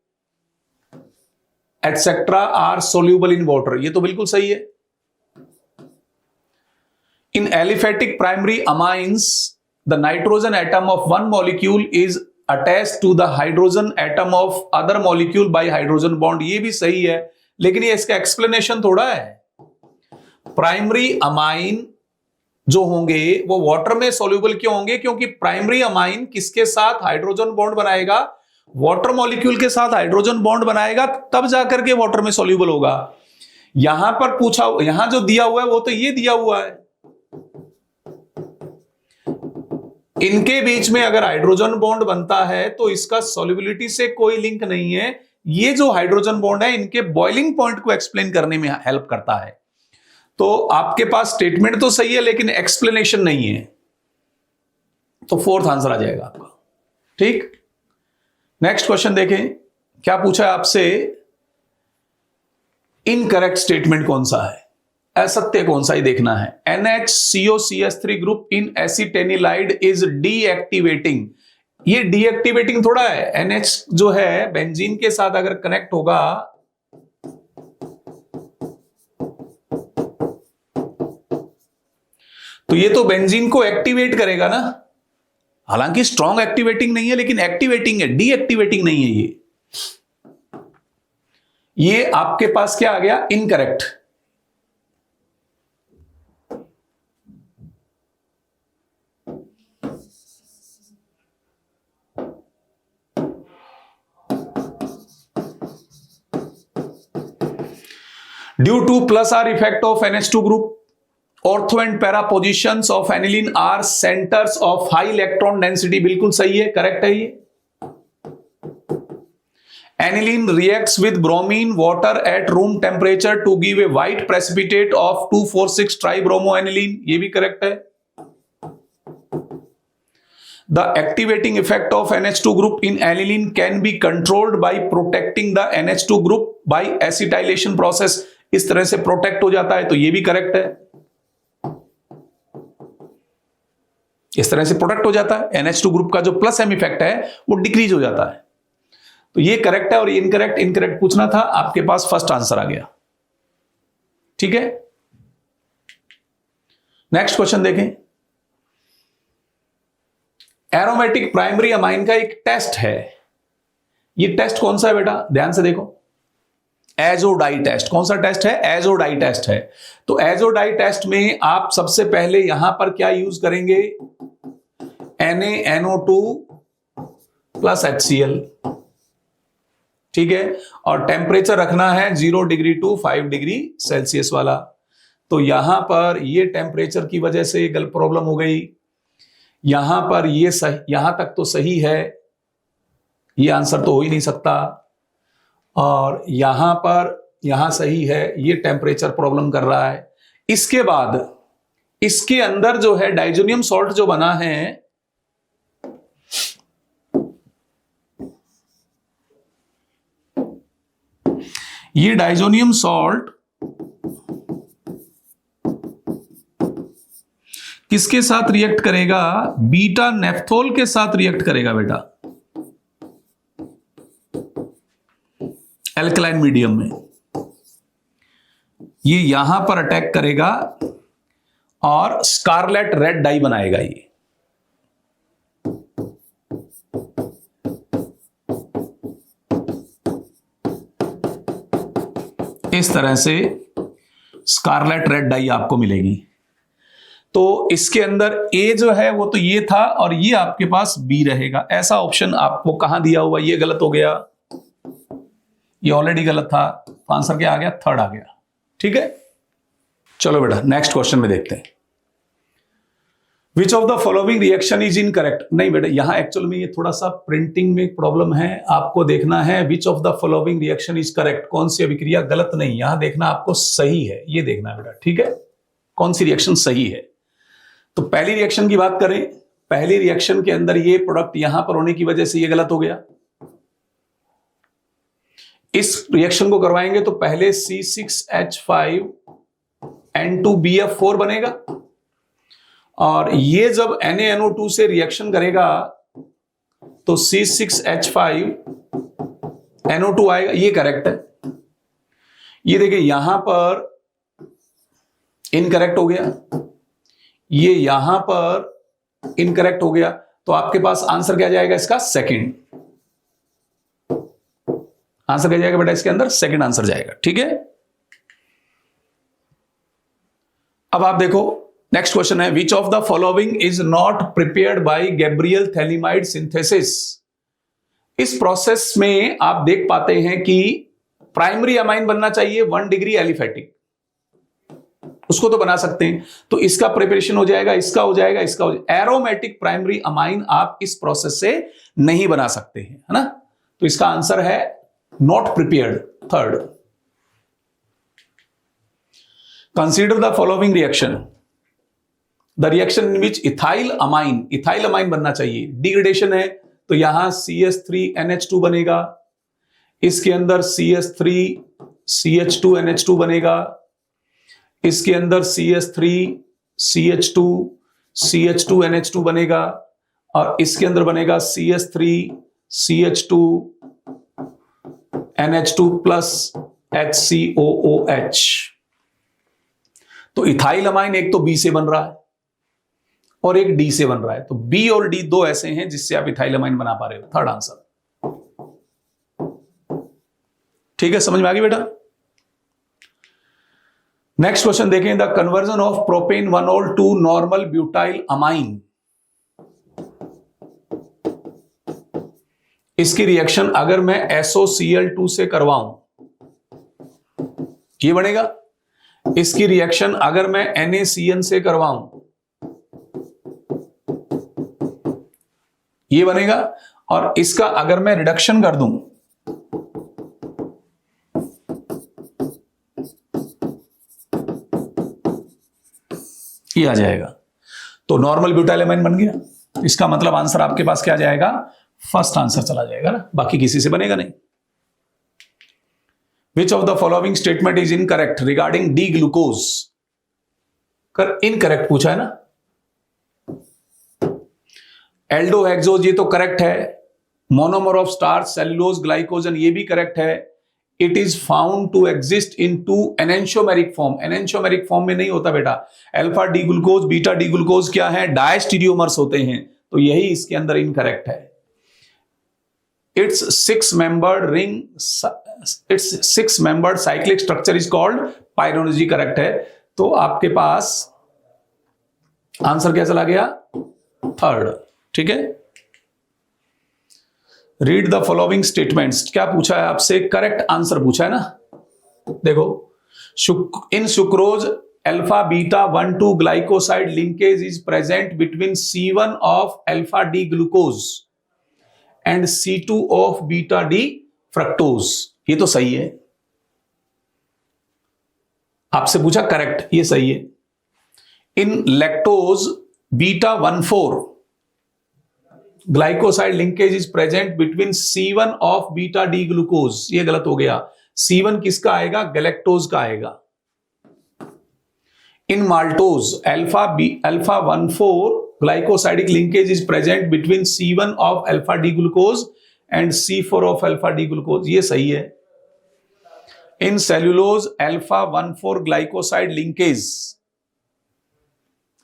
etcetera are soluble in water, ये तो बिल्कुल सही है। In aliphatic primary amines the nitrogen atom of one molecule is attached to the hydrogen atom of other molecule by hydrogen bond, ये भी सही है, लेकिन ये इसका एक्सप्लेनेशन थोड़ा है। प्राइमरी अमाइन जो होंगे वो वाटर में सोल्यूबल क्यों होंगे? क्योंकि प्राइमरी अमाइन किसके साथ हाइड्रोजन बॉन्ड बनाएगा? वाटर मॉलिक्यूल के साथ हाइड्रोजन बॉन्ड बनाएगा, तब जाकर के वाटर में सोल्यूबल होगा। यहां पर पूछा, यहां जो दिया हुआ है वो तो ये दिया हुआ है, इनके बीच में अगर हाइड्रोजन बॉन्ड बनता है तो इसका सॉल्युबिलिटी से कोई लिंक नहीं है। ये जो हाइड्रोजन बॉन्ड है इनके बॉइलिंग पॉइंट को एक्सप्लेन करने में हेल्प करता है। तो आपके पास स्टेटमेंट तो सही है लेकिन एक्सप्लेनेशन नहीं है, तो फोर्थ आंसर आ जाएगा आपका। ठीक, नेक्स्ट क्वेश्चन देखें, क्या पूछा है आपसे? इनकरेक्ट स्टेटमेंट कौन सा है, असत्य कौन सा ही देखना है। NHCOCH3 group in acetanilide is deactivating, ये डीएक्टिवेटिंग थोड़ा है। NH जो है बेंजीन के साथ अगर कनेक्ट होगा तो ये तो बेंजीन को एक्टिवेट करेगा ना, हालांकि स्ट्रॉन्ग एक्टिवेटिंग नहीं है लेकिन एक्टिवेटिंग है, डीएक्टिवेटिंग नहीं है। ये आपके पास क्या आ गया? Incorrect. Due to plus R effect of NH2 group, ortho and para positions of aniline are centres of high electron density, बिल्कुल सही है, करेक्ट है ये। Aniline reacts with bromine water at room temperature to give a white precipitate of 2,4,6 tribromo aniline, ये भी correct है। The activating effect of NH2 group in aniline can be controlled by protecting the NH2 group by acetylation process, इस तरह से protect हो जाता है, तो ये भी करेक्ट है। इस तरह से प्रोटेक्ट हो जाता है, NH2 ग्रुप का जो प्लस एम इफेक्ट है वो डिक्रीज हो जाता है, तो ये करेक्ट है। और ये इनकरेक्ट, इनकरेक्ट पूछना था, आपके पास फर्स्ट आंसर आ गया। ठीक है, नेक्स्ट क्वेश्चन देखें। एरोमेटिक प्राइमरी अमाइन का एक टेस्ट है, ये टेस्ट कौन सा है बेटा? ध्यान से देखो, एजोडाई टेस्ट। कौन सा टेस्ट है? एजोडाई टेस्ट है। तो एजोडाई टेस्ट में आप सबसे पहले यहां पर क्या यूज करेंगे? NaNO2 प्लस HCl, ठीक है, और टेम्परेचर रखना है 0 डिग्री टू 5 डिग्री सेल्सियस वाला। तो यहां पर ये टेम्परेचर की वजह से गलत प्रॉब्लम हो गई, यहां पर ये सही, यहां तक तो सही है, ये आंसर तो हो ही नहीं सकता, और यहां पर, यहां सही है, ये टेम्परेचर प्रॉब्लम कर रहा है। इसके बाद इसके अंदर जो है डाइजोनियम सॉल्ट जो बना है, ये डाइजोनियम सॉल्ट किसके साथ रिएक्ट करेगा? बीटा नेफ्थोल के साथ रिएक्ट करेगा बेटा, एल्कलाइन मीडियम में। ये यहां पर अटैक करेगा और स्कारलेट रेड डाई बनाएगा ये। इस तरह से स्कारलेट रेड डाई आपको मिलेगी। तो इसके अंदर ए जो है वो तो ये था और ये आपके पास बी रहेगा। ऐसा ऑप्शन आपको कहां दिया हुआ? ये गलत हो गया, ये ऑलरेडी गलत था, आंसर क्या आ गया? थर्ड आ गया। ठीक है, चलो बेटा नेक्स्ट क्वेश्चन में देखते हैं। Which of the following reaction is incorrect? नहीं बेटा, यहां एक्चुअल में ये थोड़ा सा प्रिंटिंग में प्रॉब्लम है, आपको देखना है विच of the following reaction is correct, कौन सी अभिक्रिया गलत नहीं, यहां देखना आपको सही है, ये देखना है बेटा। ठीक है, कौन सी रिएक्शन सही है। तो पहली रिएक्शन की बात करें, पहली रिएक्शन के अंदर ये प्रोडक्ट यहां पर होने की वजह से ये गलत हो गया। इस रिएक्शन को करवाएंगे तो पहले C6H5N2BF4 बनेगा, और ये जब NaNO2 से रिएक्शन करेगा तो C6H5NO2 आएगा, ये करेक्ट है। ये देखिए यहां पर इनकरेक्ट हो गया, ये यहां पर इनकरेक्ट हो गया, तो आपके पास आंसर क्या जाएगा इसका? सेकंड। आंसर क्या जाएगा बेटा इसके अंदर? सेकंड आंसर जाएगा। ठीक है, अब आप देखो नेक्स्ट क्वेश्चन है, विच of the following is not prepared by Gabriel phthalimide synthesis. इस प्रोसेस में आप देख पाते हैं कि प्राइमरी अमाइन बनना चाहिए 1 डिग्री एलिफेटिक, उसको तो बना सकते हैं, तो इसका प्रिपरेशन हो जाएगा, इसका हो जाएगा, इसका हो जाएगा। एरोमेटिक प्राइमरी अमाइन आप इस प्रोसेस से नहीं बना सकते हैं, है ना। तो इसका आंसर है not prepared, third. Consider the following reaction, the reaction in which ethyl amine बनना चाहिए। डिग्रेडेशन है तो यहां CH3NH2 बनेगा, इसके अंदर CH3CH2NH2 बनेगा, इसके अंदर CH3CH2CH2NH2 बनेगा, और इसके अंदर बनेगा CH3CH2NH2 प्लस HCOOH। तो इथाइल अमाइन एक तो बी से बन रहा है और एक डी से बन रहा है, तो बी और डी दो ऐसे हैं जिससे आप इथाइल अमाइन बना पा रहे हो, थर्ड आंसर। ठीक है, समझ में आ गई बेटा। नेक्स्ट क्वेश्चन देखें, the conversion of propane 1-ol to normal butyl amine. इसकी रिएक्शन अगर मैं SOCl2 से करवाऊं ये बनेगा, इसकी रिएक्शन अगर मैं NaCN से करवाऊं ये बनेगा, और इसका अगर मैं रिडक्शन कर दूं ये आ जाएगा, तो नॉर्मल ब्यूटाइल अमाइन बन गया। इसका मतलब आंसर आपके पास क्या जाएगा? फर्स्ट आंसर चला जाएगा ना, बाकी किसी से बनेगा नहीं। Which of the following statement is incorrect regarding D glucose? कर इनकरेक्ट पूछा है ना। एल्डोहेक्सोज ये तो करेक्ट है, monomer of starch cellulose glycogen ये भी करेक्ट है। It is found to exist in two enantiomeric form, enantiomeric form में नहीं होता बेटा। Alpha D glucose beta D glucose क्या है? डायस्टीरियोमर्स होते हैं, तो यही इसके अंदर इनकरेक्ट है। It's 6 membered cyclic structure is called pyranose, correct है। तो आपके पास आंसर क्या चला गया? थर्ड। ठीक है, रीड द फॉलोइंग स्टेटमेंट्स। क्या पूछा है आपसे? करेक्ट आंसर पूछा है ना। देखो, in sucrose alpha beta 1,2 glycoside linkage is present between C1 of alpha D glucose and C2 of beta D fructose. ये तो सही है, आपसे पूछा करेक्ट, ये सही है। In lactose beta 1,4 glycoside linkage is present between C1 of beta D glucose, ये गलत हो गया। C1 किसका आएगा? गैलेक्टोज का आएगा। इन maltose alpha 1,4 glycosidic linkage is present between C1 of alpha D glucose and C4 of alpha D glucose, ये सही है। In cellulose alpha 1,4 glycoside linkage,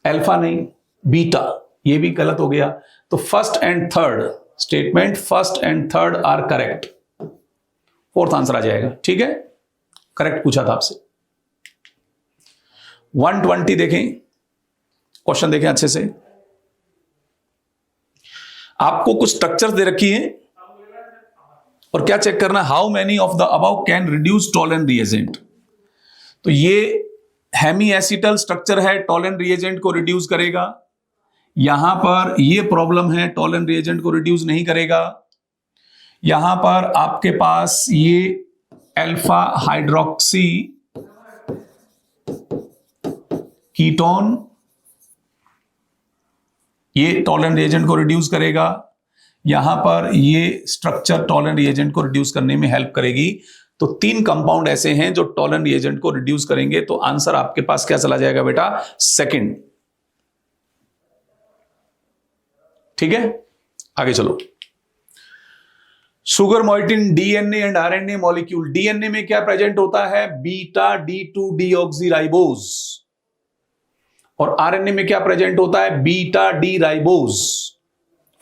alpha नहीं बीटा, ये भी गलत हो गया। तो first and third statement, first and third are correct, fourth answer आ जाएगा। ठीक है, करेक्ट पूछा था आपसे। 120 देखें, क्वेश्चन देखें अच्छे से। आपको कुछ स्ट्रक्चर दे रखी है और क्या चेक करना? How many of the above can reduce Tollens reagent. तो ये हेमी एसिटल स्ट्रक्चर है, टॉलन रिएजेंट को रिड्यूस करेगा। यहां पर ये प्रॉब्लम है, टॉलन रिएजेंट को रिड्यूस नहीं करेगा। यहां पर आपके पास ये अल्फा हाइड्रोक्सी कीटोन, ये टॉलन रिएजेंट को रिड्यूस करेगा। यहां पर ये स्ट्रक्चर टॉलन रिएजेंट को रिड्यूस करने में हेल्प करेगी। तो 3 कंपाउंड ऐसे हैं जो टॉलन रिएजेंट को रिड्यूस करेंगे। तो आंसर आपके पास क्या चला जाएगा बेटा? सेकंड। ठीक है, आगे चलो। Sugar moiety in DNA and RNA molecule. DNA में क्या प्रेजेंट होता है? Beta D2 deoxyribose. और आरएनए में क्या प्रेजेंट होता है? Beta D ribose.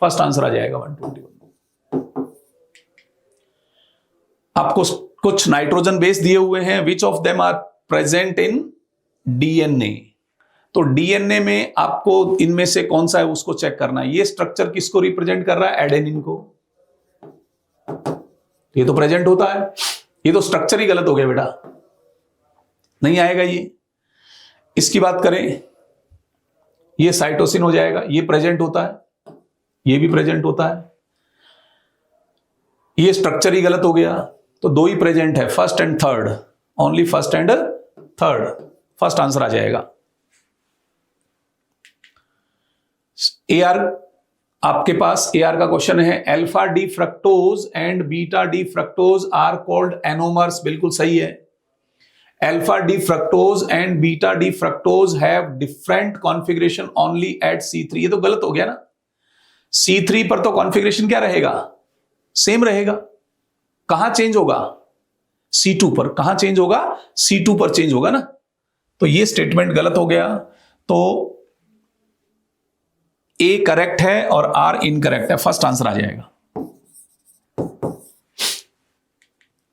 First answer आ जाएगा 121। आपको कुछ नाइट्रोजन बेस दिए हुए हैं, which of them are present in DNA. तो डीएनए में आपको इनमें से कौन सा है उसको चेक करना है। ये स्ट्रक्चर किसको रिप्रेजेंट कर रहा है? एडेनिन को। ये तो प्रेजेंट होता है, ये तो स्ट्रक्चर ही गलत हो गया बेटा, नहीं आएगा ये। इसकी बात करें, ये साइटोसिन हो जाएगा, ये प्रेजेंट होता है, ये भी प्रेजेंट होता है, ये स्ट्रक्चर ही गलत हो गया। तो दो ही प्रेजेंट है, first and third, only first and third. First answer आ जाएगा। AR आपके पास AR का क्वेश्चन है, alpha D fructose and beta D fructose are called anomers. बिल्कुल सही है। Alpha D fructose and beta D fructose have different configuration only at C3। ये तो गलत हो गया ना। C3 पर तो कॉन्फ़िगरेशन क्या रहेगा? सेम रहेगा। कहां चेंज होगा? C2 पर। कहां चेंज होगा? C2 पर चेंज होगा ना। तो ये स्टेटमेंट गलत हो गया। तो A करेक्ट है और R इनकरेक्ट है। फर्स्ट आंसर आ जाएगा।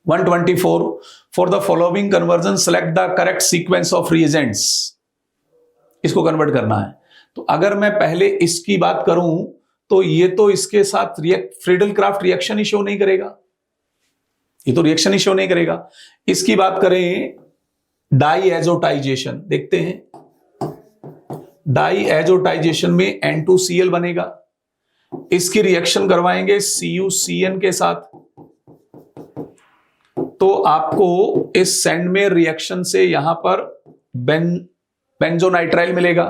124 for the following conversion select the correct sequence of reagents. इसको कन्वर्ट करना है। तो अगर मैं पहले इसकी बात करूं तो ये तो इसके साथ फ्रीडल क्राफ्ट रिएक्शन ही शो नहीं करेगा, ये तो रिएक्शन ही शो नहीं करेगा। इसकी बात करें डाईएजोटाइजेशन, देखते हैं। डाईएजोटाइजेशन में N2Cl बनेगा, इसकी रिएक्शन करवाएंगे CuCN के साथ, तो आपको इस सेंड में रिएक्शन से यहां पर बेंजोनाइट्राइल मिलेगा।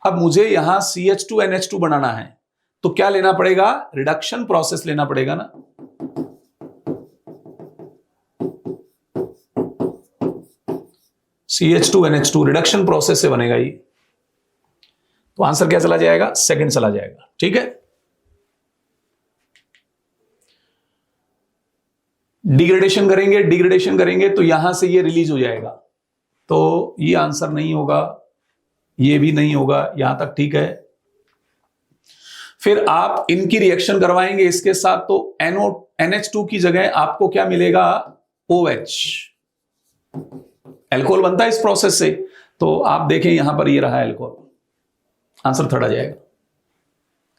अब मुझे यहां CH2NH2 बनाना है, तो क्या लेना पड़ेगा? रिडक्शन प्रोसेस लेना पड़ेगा ना। CH2NH2 रिडक्शन प्रोसेस से बनेगा ये। तो आंसर क्या चला जाएगा? सेकंड चला जाएगा। ठीक है। डिग्रेडेशन करेंगे तो यहां से ये रिलीज हो जाएगा। तो ये आंसर नहीं होगा, ये भी नहीं होगा, यहां तक ठीक है। फिर आप इनकी रिएक्शन करवाएंगे इसके साथ, तो NH2 की जगह आपको क्या मिलेगा? OH। एल्कोहल बनता है इस प्रोसेस से। तो आप देखें यहां पर ये रहा एल्कोहल, आंसर थर्ड आ जाएगा।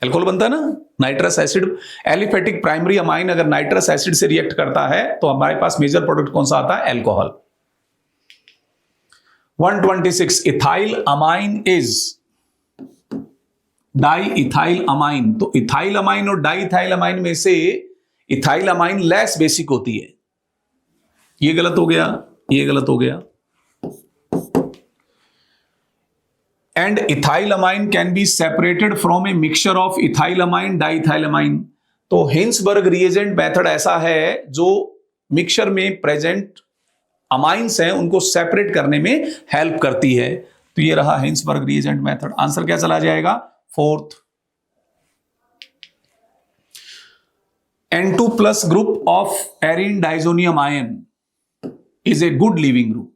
एल्कोहल बनता है ना, nitrous acid, aliphatic primary amine अगर नाइट्रस एसिड से रिएक्ट करता है तो हमारे पास मेजर प्रोडक्ट कौन सा आता है? Alcohol. 126 ethyl amine is di ethyl amine. तो इथाइल अमाइन और डाई इथाइल अमाइन में से इथाइल अमाइन लेस बेसिक होती है। ये गलत हो गया, ये गलत हो गया। And ethylamine can be separated from a mixture of ethylamine diethylamine। तो हिंसबर्ग रिएजेंट मेथड ऐसा है जो मिक्सचर में प्रेजेंट अमाइंस हैं उनको सेपरेट करने में हेल्प करती है। तो ये रहा हिंसबर्ग रिएजेंट मेथड। आंसर क्या चला जाएगा? Fourth. N2 plus group of arene diazonium ion is a good leaving group.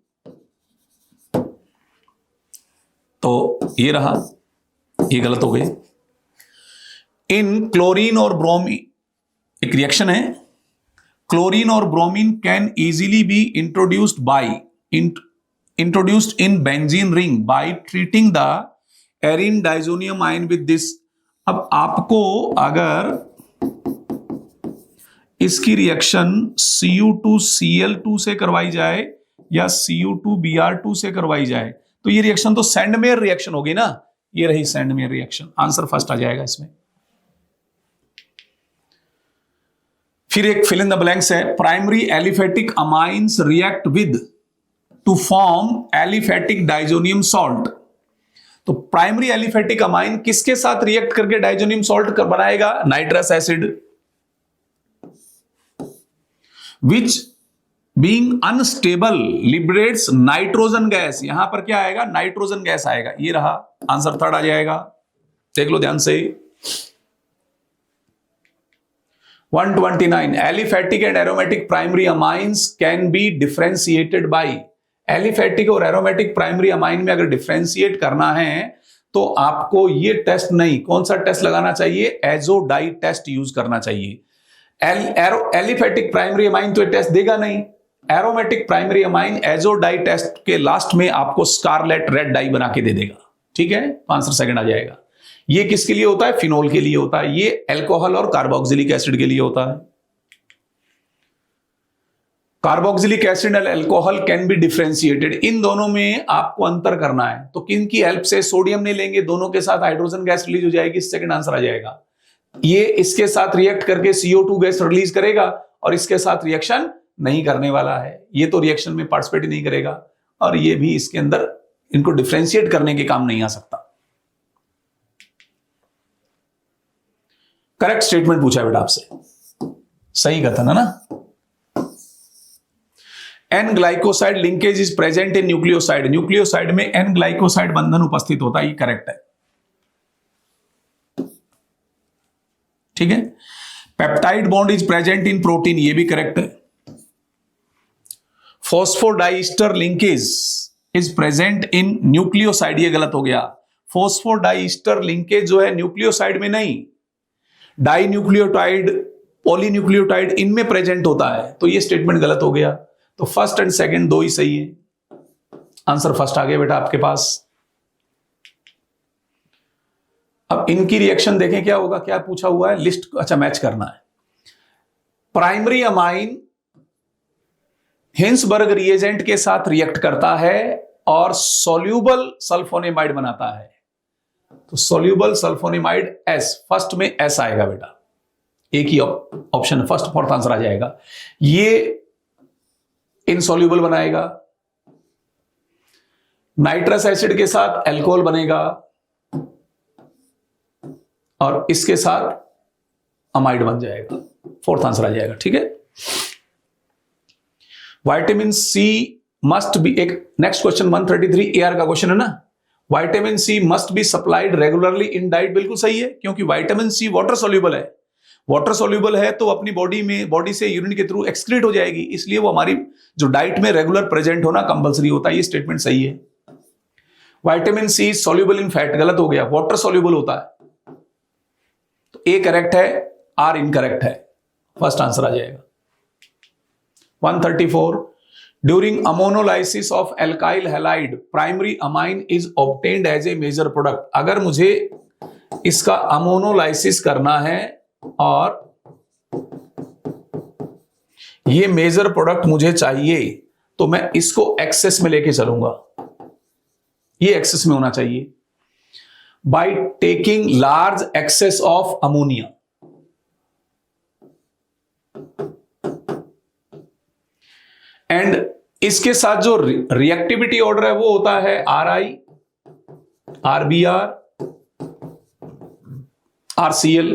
तो ये रहा, ये गलत हो गई। इन क्लोरीन और ब्रोमीन, एक रिएक्शन है, क्लोरीन और bromine can easily be introduced in benzene ring by treating the arene diazonium ion with this. अब आपको अगर इसकी रिएक्शन Cu2Cl2 से करवाई जाए या Cu2Br2 से करवाई जाए तो ये रिएक्शन तो सैंडमेयर रिएक्शन होगी ना। ये रही सैंडमेयर रिएक्शन, आंसर फर्स्ट आ जाएगा इसमें। फिर एक फिल इन द ब्लैंक्स है, primary aliphatic amines react with to form aliphatic diazonium salt. तो प्राइमरी एलिफेटिक अमाइन किसके साथ रिएक्ट करके डाइजोनियम सॉल्ट बनाएगा? Nitrous acid. Which being unstable liberates nitrogen gas. यहां पर क्या आएगा? नाइट्रोजन गैस आएगा। ये रहा, आंसर थर्ड आ जाएगा। देख लो ध्यान से। 129 aliphatic and aromatic primary amines can be differentiated by. Aliphatic और एरोमेटिक प्राइमरी अमाइन में अगर डिफरेंशिएट करना है तो आपको ये टेस्ट नहीं, कौन सा टेस्ट लगाना चाहिए, एजो डाई टेस्ट यूज करना चाहिए। एलिफेटिक प्राइमरी अमाइन तो ये टेस्ट देगा नहीं, aromatic primary amine azo dye test के लास्ट में आपको स्कारलेट रेड डाई बना के दे देगा। ठीक है, आंसर सेकंड आ जाएगा। ये किसके लिए होता है, फिनोल के लिए होता है, ये अल्कोहल और कार्बोक्सिलिक एसिड के लिए होता है। Carboxylic acid and alcohol can be differentiated, इन दोनों में आपको अंतर करना है, तो किन की हेल्प से, सोडियम नहीं लेंगे, दोनों के साथ हाइड्रोजन गैस रिलीज हो जाएगी, सेकंड आंसर आ जाएगा। ये इसके साथ रिएक्ट करके CO2 गैस रिलीज करेगा और इसके साथ रिएक्शन नहीं करने वाला है, ये तो रिएक्शन में पार्टिसिपेट ही नहीं करेगा, और ये भी इसके अंदर इनको डिफरेंशिएट करने के काम नहीं आ सकता। करेक्ट स्टेटमेंट पूछा है बेटा आपसे, सही कथन है ना। N glycoside linkage is present in nucleoside, nucleoside में एन ग्लाइकोसाइड बंधन उपस्थित होता है, ये करेक्ट है। ठीक है, peptide bond is present in protein, ये भी करेक्ट है। Phosphodiester linkage is present in nucleoside, ये गलत हो गया। फॉस्फोडाइस्टर लिंकेज जो है न्यूक्लियोसाइड में नहीं, डाई न्यूक्लियोटाइड, पॉलीन्यूक्लियोटाइड इनमें प्रेजेंट होता है, तो ये स्टेटमेंट गलत हो गया। तो फर्स्ट एंड सेकंड दो ही सही है, आंसर फर्स्ट आ गया बेटा आपके पास। अब इनकी रिएक्शन देखें क्या होगा, क्या पूछा हुआ है, लिस्ट अच्छा मैच करना है। प्राइमरी अमाइन हिंसबर्ग रिएजेंट के साथ रिएक्ट करता है और सोल्यूबल सल्फोनेमाइड बनाता है, तो सोल्यूबल सल्फोनेमाइड एस, फर्स्ट में एस आएगा बेटा, एक ही ऑप्शन फर्स्ट फोर्थ आंसर आ जाएगा। ये इनसोल्यूबल बनाएगा, नाइट्रस एसिड के साथ अल्कोहल बनेगा और इसके साथ अमाइड बन जाएगा, फोर्थ आंसर आ जाएगा। ठीक है, विटामिन सी मस्ट बी, एक नेक्स्ट क्वेश्चन 133 AR का क्वेश्चन है ना, vitamin C must be supplied regularly in diet, बिल्कुल सही है, क्योंकि विटामिन सी वाटर सोल्यूबल है, वाटर सोल्यूबल है तो अपनी बॉडी से यूरिन के थ्रू एक्सक्रीट हो जाएगी, इसलिए वो हमारी जो डाइट में रेगुलर प्रेजेंट होना कंपलसरी होता है, ये स्टेटमेंट सही है। Vitamin C soluble in fat, गलत हो गया, वाटर सोल्यूबल होता है, तो ए करेक्ट है, आर इनकरेक्ट है, फर्स्ट आंसर आ जाएगा। 134 during ammonolysis of alkyl halide primary amine is obtained as a major product, अगर मुझे इसका अमोनोलाइसिस करना है और ये मेजर प्रोडक्ट मुझे चाहिए, तो मैं इसको एक्सेस में लेके चलूंगा, ये एक्सेस में होना चाहिए, by taking large access of ammonia. And इसके साथ जो रिएक्टिविटी ऑर्डर है वो होता है RI, RBR, RCl,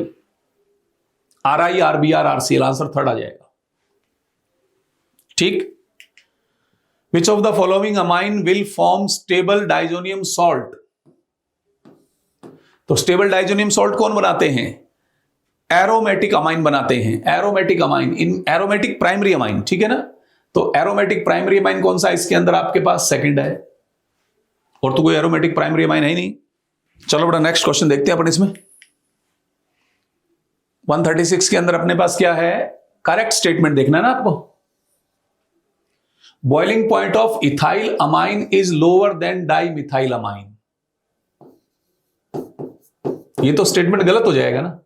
RI, RBR, RCl, answer third आ जाएगा। ठीक, which of the following amine will form stable diazonium salt, तो स्टेबल डाइजोनियम सॉल्ट कौन बनाते हैं, एरोमेटिक अमाइन बनाते हैं, एरोमेटिक अमाइन, इन एरोमेटिक प्राइमरी अमाइन, ठीक है ना, तो एरोमेटिक प्राइमरी अमाइन कौन सा इसके अंदर आपके पास, सेकंड है, और तो कोई एरोमेटिक प्राइमरी अमाइन है ही नहीं। चलो बेटा नेक्स्ट क्वेश्चन देखते हैं अपन इसमें। 136 के अंदर अपने पास क्या है, करेक्ट स्टेटमेंट देखना है ना आपको। Boiling point of ethyl amine is lower than dimethyl amine, ये तो स्टेटमेंट गलत हो जाएगा ना,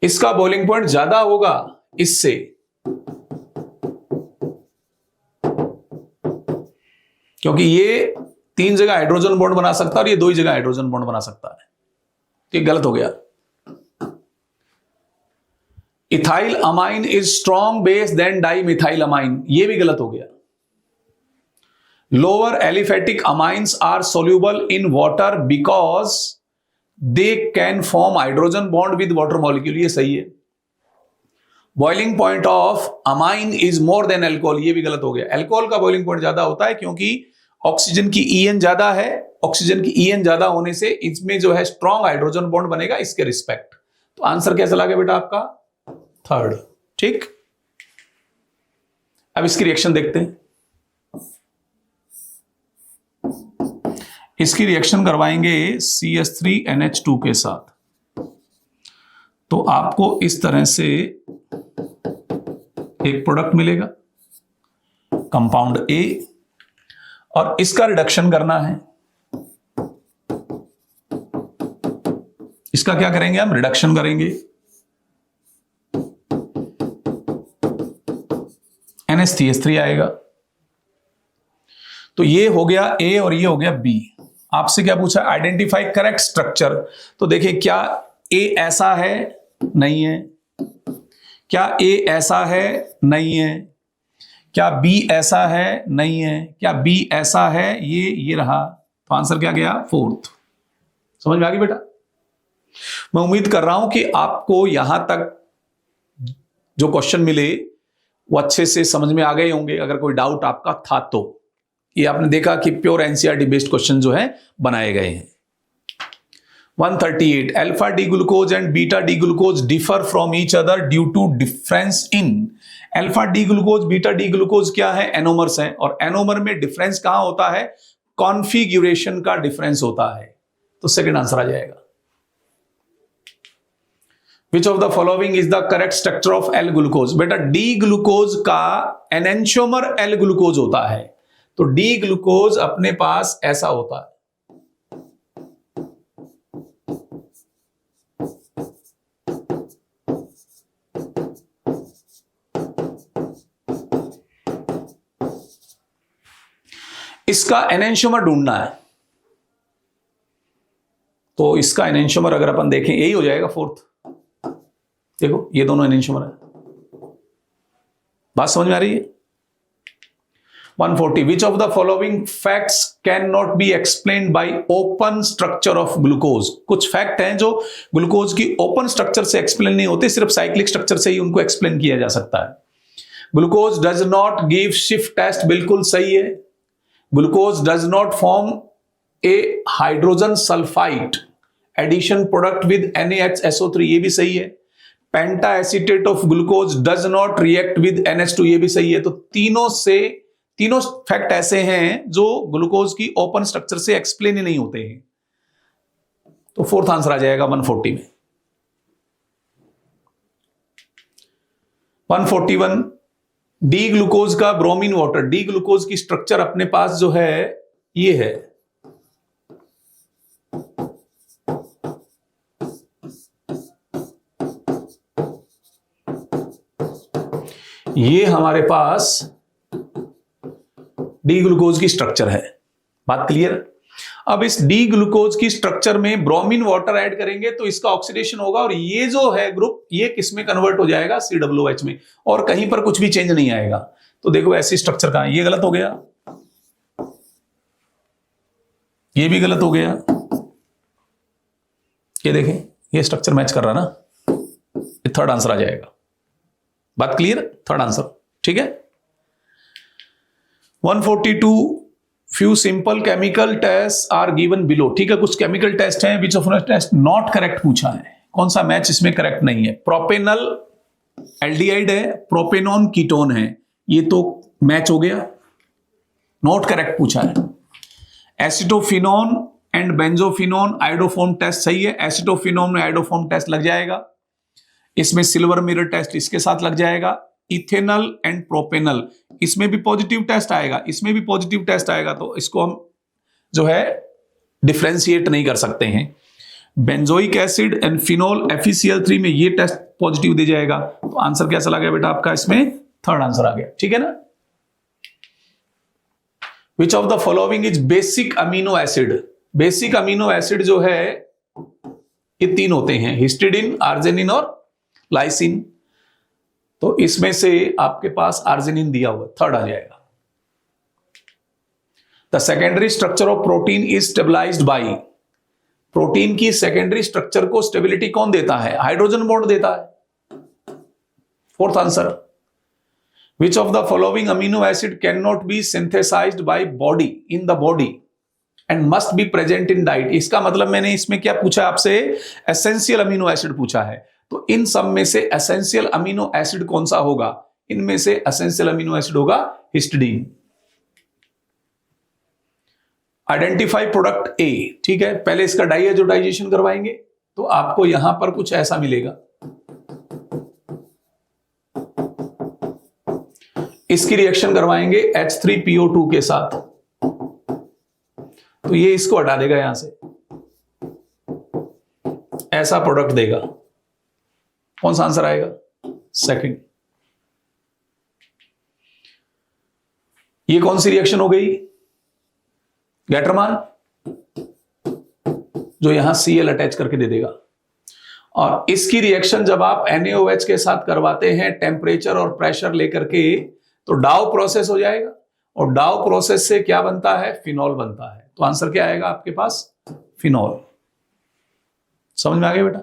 इसका बॉइलिंग पॉइंट ज्यादा होगा इससे, क्योंकि ये 3 जगह हाइड्रोजन बॉन्ड बना सकता है और ये 2 ही जगह हाइड्रोजन बॉन्ड बना सकता है, ये गलत हो गया। Ethyl amine is strong base than dimethyl amine, ये भी गलत हो गया। Lower aliphatic amines are soluble in water because they can form hydrogen bond with water molecule, ये सही है। Boiling point of amine is more than alcohol, ये भी गलत हो गया। अल्कोहल का बॉइलिंग पॉइंट ज्यादा होता है क्योंकि ऑक्सीजन की EN ज्यादा है, ऑक्सीजन की EN ज्यादा होने से इसमें जो है स्ट्रॉन्ग हाइड्रोजन बॉन्ड बनेगा इसके रिस्पेक्ट, तो आंसर क्या चला गया बेटा आपका? थर्ड। ठीक, अब इसकी रिएक्शन देखते हैं। इसकी रिएक्शन करवाएंगे CH3NH2 के साथ, तो आपको इस तरह से एक प्रोडक्ट मिलेगा कंपाउंड A, और इसका रिडक्शन करना है। इसका क्या करेंगे हम? रिडक्शन करेंगे। NH3H3 आएगा। तो ये हो गया A और ये हो गया B। आपसे क्या पूछा? Identify correct structure. तो देखिए, क्या A ऐसा है? नहीं है। क्या A ऐसा है? नहीं है। क्या B ऐसा है? नहीं है। क्या B ऐसा है? ये रहा। तो आंसर क्या गया? फोर्थ। समझ में आ गई बेटा? मैं उम्मीद कर रहा हूं कि आपको यहां तक जो क्वेश्चन मिले वो अच्छे से समझ में आ गए होंगे। अगर कोई डाउट आपका था तो ये आपने देखा कि प्योर एनसीईआरटी बेस्ड क्वेश्चन जो है बनाए गए हैं। 138 alpha D glucose and beta D glucose differ from each other due to difference in. Alpha D glucose beta D glucose क्या है? एनोमर्स हैं, और एनोमर में डिफरेंस कहां होता है? कॉन्फ़िगरेशन का डिफरेंस होता है। तो सेकंड आंसर आ जाएगा। Which of the following is the correct structure of L-glucose? बेटा डी ग्लूकोज का एनेंटियोमर L ग्लूकोज होता है, तो डी ग्लूकोज अपने पास ऐसा होता है। इसका एनेंटियोमर ढूंढना है, तो इसका एनेंटियोमर अगर अपन देखें यही हो जाएगा फोर्थ। देखो ये दोनों एनेंटियोमर है। बात समझ में आ रही है? 140 विच of the following facts can not be explained bye open structure of glucose. कुछ फैक्ट हैं जो ग्लूकोज की ओपन स्ट्रक्चर से एक्सप्लेन नहीं होते, सिर्फ साइक्लिक स्ट्रक्चर से ही उनको एक्सप्लेन किया जा सकता है। ग्लूकोज डज नॉट गिव शिफ्ट टेस्ट, बिल्कुल सही है। Glucose does not form a hydrogen sulphide addition product with NaHSO3, ये भी सही है। Penta acetate of glucose does not react with NH2, ये भी सही है। तो तीनों फैक्ट ऐसे हैं जो ग्लूकोज की ओपन स्ट्रक्चर से एक्सप्लेन ही नहीं होते हैं। तो फोर्थ आंसर आ जाएगा 140 में। 141 डी ग्लूकोज का ब्रोमीन वाटर, डी ग्लूकोज की स्ट्रक्चर अपने पास जो है ये है। ये हमारे पास डी ग्लूकोज की स्ट्रक्चर है। बात क्लियर? अब इस डी ग्लूकोज की स्ट्रक्चर में ब्रोमीन वाटर ऐड करेंगे तो इसका ऑक्सीडेशन होगा, और ये जो है ग्रुप ये किस में कन्वर्ट हो जाएगा? COOH में, और कहीं पर कुछ भी चेंज नहीं आएगा। तो देखो ऐसी स्ट्रक्चर कहां है? ये गलत हो गया, ये भी गलत हो गया। ये देखें ये स्ट्रक्चर मैच कर रहा ना, ये थर्ड आंसर आ जाएगा। बात क्लियर? Third answer. ठीक है। 142 few simple chemical test are given below. ठीक है, कुछ केमिकल टेस्ट हैं which of test not correct पूछा है। कौन सा मैच इसमें करेक्ट नहीं है? प्रोपेनल एल्डिहाइड है, प्रोपेनॉन कीटोन है, ये तो मैच हो गया, नॉट करेक्ट पूछा है। Acetophenone and benzophenone iodoform test सही है, एसिटोफिनोन में आयोडोफॉर्म टेस्ट लग जाएगा। इसमें सिल्वर मिरर टेस्ट इसके साथ लग जाएगा। इथेनल एंड प्रोपेनल, इसमें भी पॉजिटिव टेस्ट आएगा, इसमें भी पॉजिटिव टेस्ट आएगा, तो इसको हम जो है डिफरेंशिएट नहीं कर सकते हैं। Benzoic acid and phenol FeCl3 में ये टेस्ट पॉजिटिव दे जाएगा। तो आंसर क्या चला गया बेटा आपका? इसमें थर्ड आंसर आ गया। ठीक है ना। विच of the following is basic amino acid. Basic amino acid जो है ये तीन होते हैं, हिस्टिडीन, आर्जिनिन और लाइसिन। तो इसमें से आपके पास आर्जिनिन दिया हुआ, थर्ड आ जाएगा। The secondary structure of protein is stabilised by. Protein की सेकेंडरी स्ट्रक्चर को स्टेबिलिटी कौन देता है? हाइड्रोजन बॉन्ड देता है। Fourth answer. Which of the following amino acid can not be synthesised by body in the body. And must be present in diet. इसका मतलब मैंने इसमें क्या पूछा आपसे, एसेंशियल अमीनो एसिड पूछा है। तो इन सब में से एसेंशियल अमीनो एसिड कौन सा होगा, इनमें से एसेंशियल अमीनो एसिड होगा हिस्टिडीन। आइडेंटिफाई प्रोडक्ट ए, ठीक है, पहले इसका डाइएजोटाइजेशन करवाएंगे तो आपको यहां पर कुछ ऐसा मिलेगा। इसकी रिएक्शन करवाएंगे H3PO2 के साथ, तो ये इसको हटा देगा यहां से, ऐसा प्रोडक्ट देगा। कौन सा आंसर आएगा, सेकंड। ये कौन सी रिएक्शन हो गई, गैटरमान, जो यहां Cl अटैच करके दे देगा। और इसकी रिएक्शन जब आप NaOH के साथ करवाते हैं टेम्परेचर और प्रेशर लेकर के, तो डाउ प्रोसेस हो जाएगा, और डाउ प्रोसेस से क्या बनता है, फिनॉल बनता है। तो आंसर क्या आएगा आपके पास, फिनॉल। समझ में आ गया बेटा।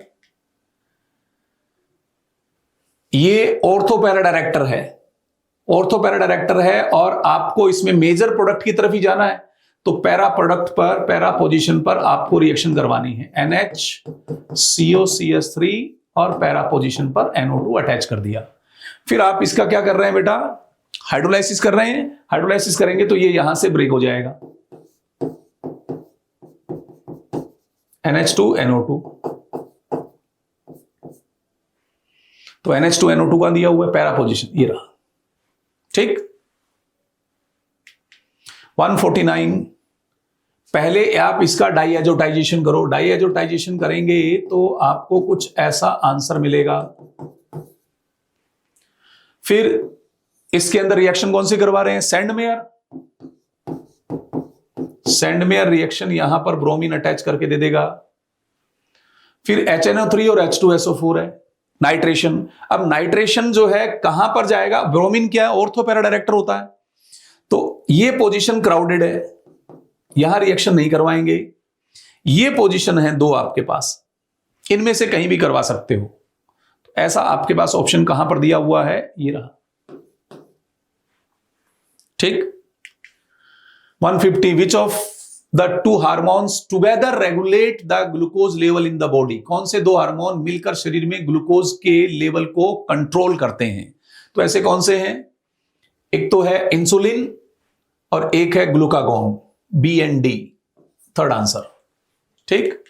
ये ऑर्थोपैरा डायरेक्टर है, ऑर्थोपैरा डायरेक्टर है, और आपको इसमें मेजर प्रोडक्ट की तरफ ही जाना है, तो पैरा प्रोडक्ट पर, पैरा पोजीशन पर आपको रिएक्शन करवानी है। NHCOCH3 और पैरा पोजीशन पर NO2 अटैच कर दिया। फिर आप इसका क्या कर रहे हैं बेटा, हाइड्रोलाइसिस कर रहे हैं। हाइड्रोलाइसिस करेंगे तो ये यहां से ब्रेक हो जाएगा, NH2NO2। तो NH2NO2 का दिया हुआ है पैरा पोजीशन, ये रहा, ठीक। 149, पहले आप इसका डाइएजोटाइजेशन करो। डाइएजोटाइजेशन करेंगे तो आपको कुछ ऐसा आंसर मिलेगा। फिर इसके अंदर रिएक्शन कौन सी करवा रहे हैं, सेंडमेयर। सेंडमेयर रिएक्शन यहां पर ब्रोमीन अटैच करके दे देगा। फिर HNO3 और H2SO4 है, नाइट्रेशन। अब नाइट्रेशन जो है कहां पर जाएगा, ब्रोमीन क्या है, ऑर्थोपैरा डायरेक्टर होता है, तो ये पोजीशन क्राउडेड है, यहां रिएक्शन नहीं करवाएंगे। ये पोजीशन है दो आपके पास, इनमें से कहीं भी करवा सकते हो। तो ऐसा आपके पास ऑप्शन कहां पर दिया हुआ है, ये रहा, ठीक। 150, विच of the two hormones together regulate the glucose level in the body. कौन से दो हार्मोन मिलकर शरीर में ग्लूकोज के लेवल को कंट्रोल करते हैं। तो ऐसे कौन से हैं, एक तो है इंसुलिन और एक है ग्लूकागोन, B&D, थर्ड आंसर, ठीक।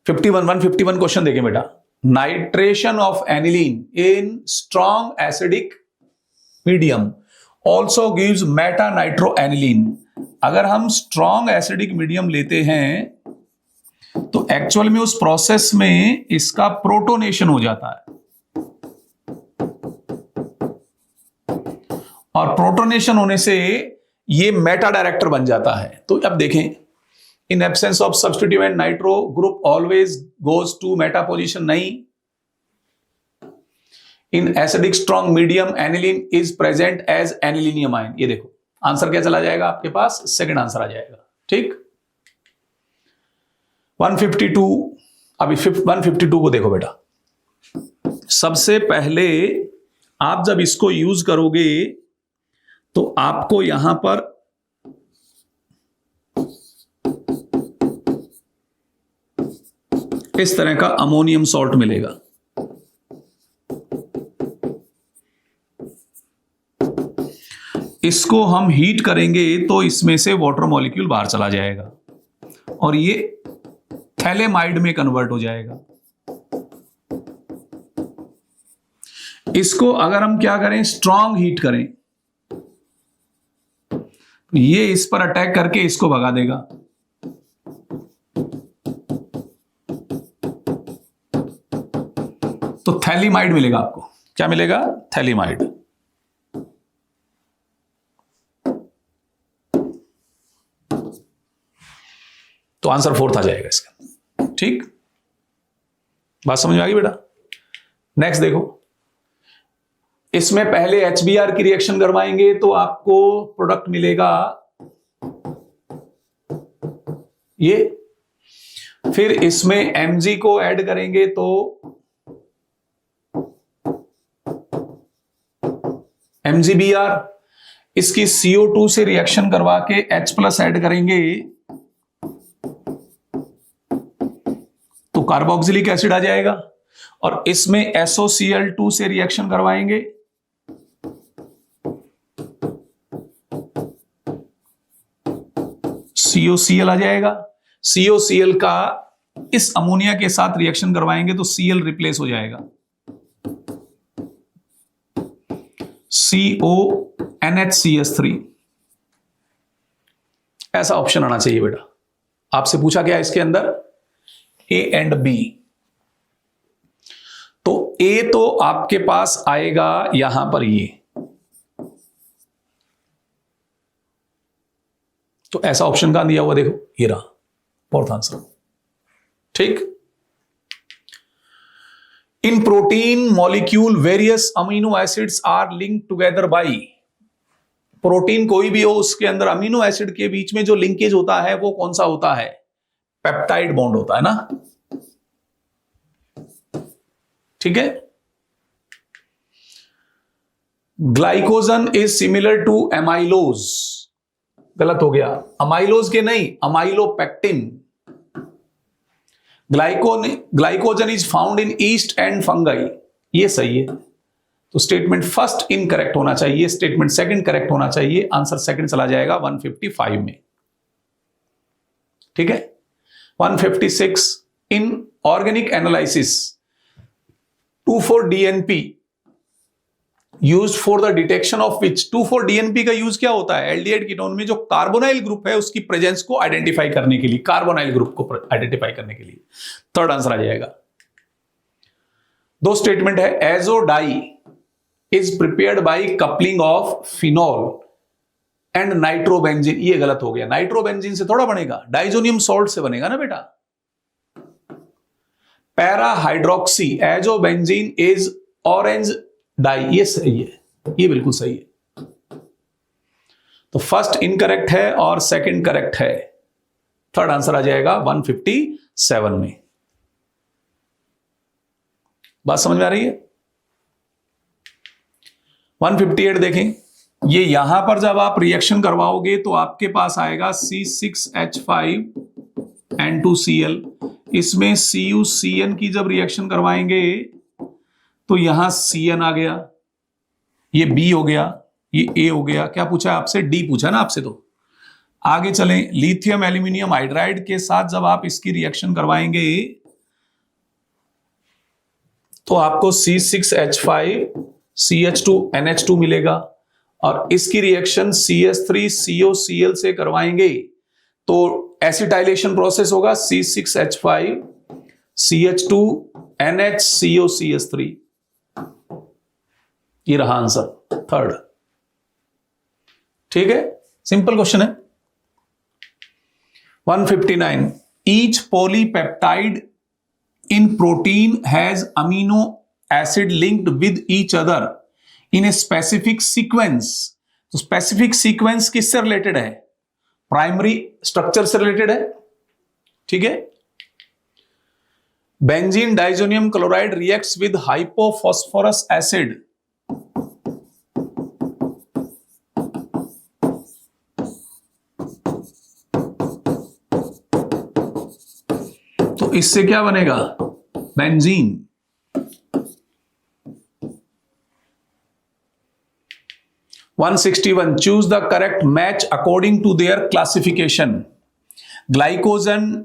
151 क्वेश्चन देखें बेटा। Nitration of aniline in strong acidic medium also gives Meta nitro aniline. अगर हम स्ट्रॉन्ग एसिडिक मीडियम लेते हैं तो एक्चुअल में उस प्रोसेस में इसका प्रोटोनेशन हो जाता है, और प्रोटोनेशन होने से ये मेटा डायरेक्टर बन जाता है। तो अब देखें, in absence of substituent nitro group always goes to meta position, नहीं। In acidic strong medium aniline is present as anilinium ion. ये देखो आंसर क्या चला जाएगा आपके पास, सेकंड आंसर आ जाएगा, ठीक। 152, अभी 152 को देखो बेटा। सबसे पहले आप जब इसको यूज करोगे तो आपको यहां पर इस तरह का अमोनियम सॉल्ट मिलेगा। इसको हम हीट करेंगे तो इसमें से वाटर मॉलिक्यूल बाहर चला जाएगा और ये थैलेमाइड में कन्वर्ट हो जाएगा। इसको अगर हम क्या करें, स्ट्रॉन्ग हीट करें, ये इस पर अटैक करके इसको भगा देगा। तो थैलीमाइड मिलेगा आपको। क्या मिलेगा, थैलीमाइड। तो आंसर फोर्थ आ जाएगा इसका, ठीक। बात समझ में आ गई बेटा। नेक्स्ट देखो, इसमें पहले HBr की रिएक्शन करवाएंगे तो आपको प्रोडक्ट मिलेगा ये। फिर इसमें Mg को ऐड करेंगे तो MgBr, इसकी CO2 से रिएक्शन करवा के H+ ऐड करेंगे तो कार्बोक्सिलिक एसिड आ जाएगा, और इसमें SOCl2 से रिएक्शन करवाएंगे COCl आ जाएगा। COCl का इस अमोनिया के साथ रिएक्शन करवाएंगे तो Cl रिप्लेस हो जाएगा, CONHCS3। ऐसा ऑप्शन आना चाहिए बेटा। आपसे पूछा गया इसके अंदर A एंड B, तो A तो आपके पास आएगा यहां पर ये, तो ऐसा ऑप्शन कहां दिया हुआ देखो, ये रहा फोर्थ आंसर। ठीक। In protein molecule various amino acids are link together by, protein कोई भी हो उसके अंदर अमीनो एसिड के बीच में जो लिंकेज होता है वो कौन सा होता है, पेप्टाइड बॉन्ड होता है ना। ठीक है। Glycogen is similar to amylose, गलत हो गया, अमाइलोज के नहीं, amylopectin. Glycogen is found in yeast and fungi, ये सही है, तो स्टेटमेंट फर्स्ट इनकरेक्ट होना चाहिए, स्टेटमेंट सेकंड करेक्ट होना चाहिए, आंसर सेकंड चला जाएगा 155 में। ठीक है। 156 in organic analysis 2,4-DNP used for the detection of which, 2,4-DNP का यूज क्या होता है, एल्डिहाइड कीटोन में जो कार्बोनाइल ग्रुप है उसकी प्रेजेंस को आइडेंटिफाई करने के लिए, कार्बोनाइल ग्रुप को आइडेंटिफाई करने के लिए। थर्ड आंसर आ जाएगा। दो स्टेटमेंट है, azo dye is prepared by coupling of phenol and nitrobenzene, ये गलत हो गया, नाइट्रोबेंजीन से थोड़ा बनेगा, डाइजोनियम सॉल्ट से बनेगा ना बेटा। Para hydroxy azobenzene is orange dye, ये सही है, ये बिल्कुल सही है। तो फर्स्ट इनकरेक्ट है और सेकंड करेक्ट है, थर्ड आंसर आ जाएगा 157 में। बात समझ में आ रही है। 158 देखें, ये यहां पर जब आप रिएक्शन करवाओगे तो आपके पास आएगा C6H5N2Cl, इसमें CuCN की जब रिएक्शन करवाएंगे तो यहां CN आ गया, ये B हो गया, ये A हो गया। क्या पूछा आपसे, D पूछा ना आपसे। तो आगे चलें, लिथियम एल्यूमिनियम हाइड्राइड के साथ जब आप इसकी रिएक्शन करवाएंगे तो आपको C6H5CH2NH2 मिलेगा, और इसकी रिएक्शन CS3COCl से करवाएंगे तो एसिटाइलेशन प्रोसेस होगा, C6H5CH2NHCOCS3। ये रहा आंसर थर्ड। ठीक है, सिंपल क्वेश्चन है। 159 each polypeptide in protein has amino acid linked with each other in a specific sequence. तो स्पेसिफिक सीक्वेंस किससे रिलेटेड है, प्राइमरी स्ट्रक्चर से रिलेटेड है। ठीक है। Benzene diazonium chloride reacts with hypophosphorous acid, तो इससे क्या बनेगा, benzene. (161) choose the correct match according to their classification. Glycogen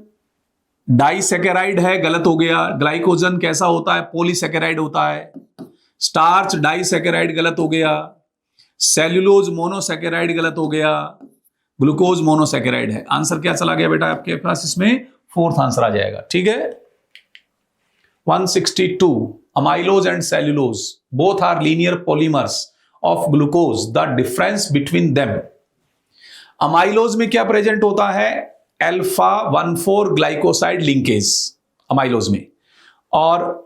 disaccharide है, गलत हो गया। ग्लाइकोजन कैसा होता है, पॉलीसैकेराइड होता है। स्टार्च डाइसैकेराइड गलत हो गया। सेल्यूलोज मोनोसैकेराइड गलत हो गया। ग्लूकोज मोनोसैकेराइड है। आंसर क्या चला गया बेटा आपके पास, इसमें फोर्थ आंसर आ जाएगा। ठीक है। 162 amylose and cellulose both are linear polymers of glucose, the difference between them. Amylose में क्या प्रेजेंट होता है, अल्फा 1,4 ग्लाइकोसाइड लिंकेज अमाइलोज में, और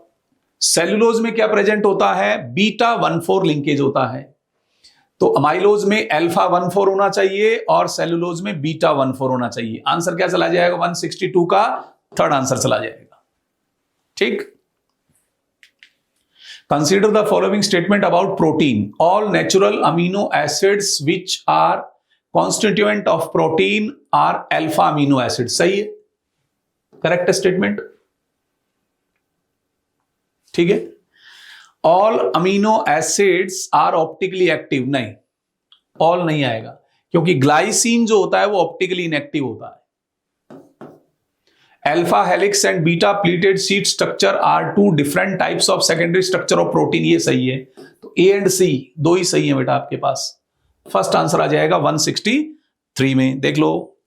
सेल्यूलोज में क्या प्रेजेंट होता है, बीटा 1,4 लिंकेज होता है। तो अमाइलोज में अल्फा 1,4 होना चाहिए और सेल्यूलोज में बीटा 1,4 होना चाहिए। आंसर क्या चला जाएगा, 162 का थर्ड आंसर चला जाएगा। ठीक। Consider the following statement about protein. All natural amino acids which are constituent of protein are alpha amino acids. सही है, करेक्ट स्टेटमेंट, ठीक है. All amino acids are optically active, नहीं, ऑल नहीं आएगा, क्योंकि ग्लाइसिन जो होता है वो ऑप्टिकली इनएक्टिव होता है. Alpha helix and beta pleated sheet structure are two different types of secondary structure of protein, ये सही है. तो ए एंड सी दो ही सही है बेटा आपके पास. फर्स्ट आंसर आ जाएगा 163 में. देख लो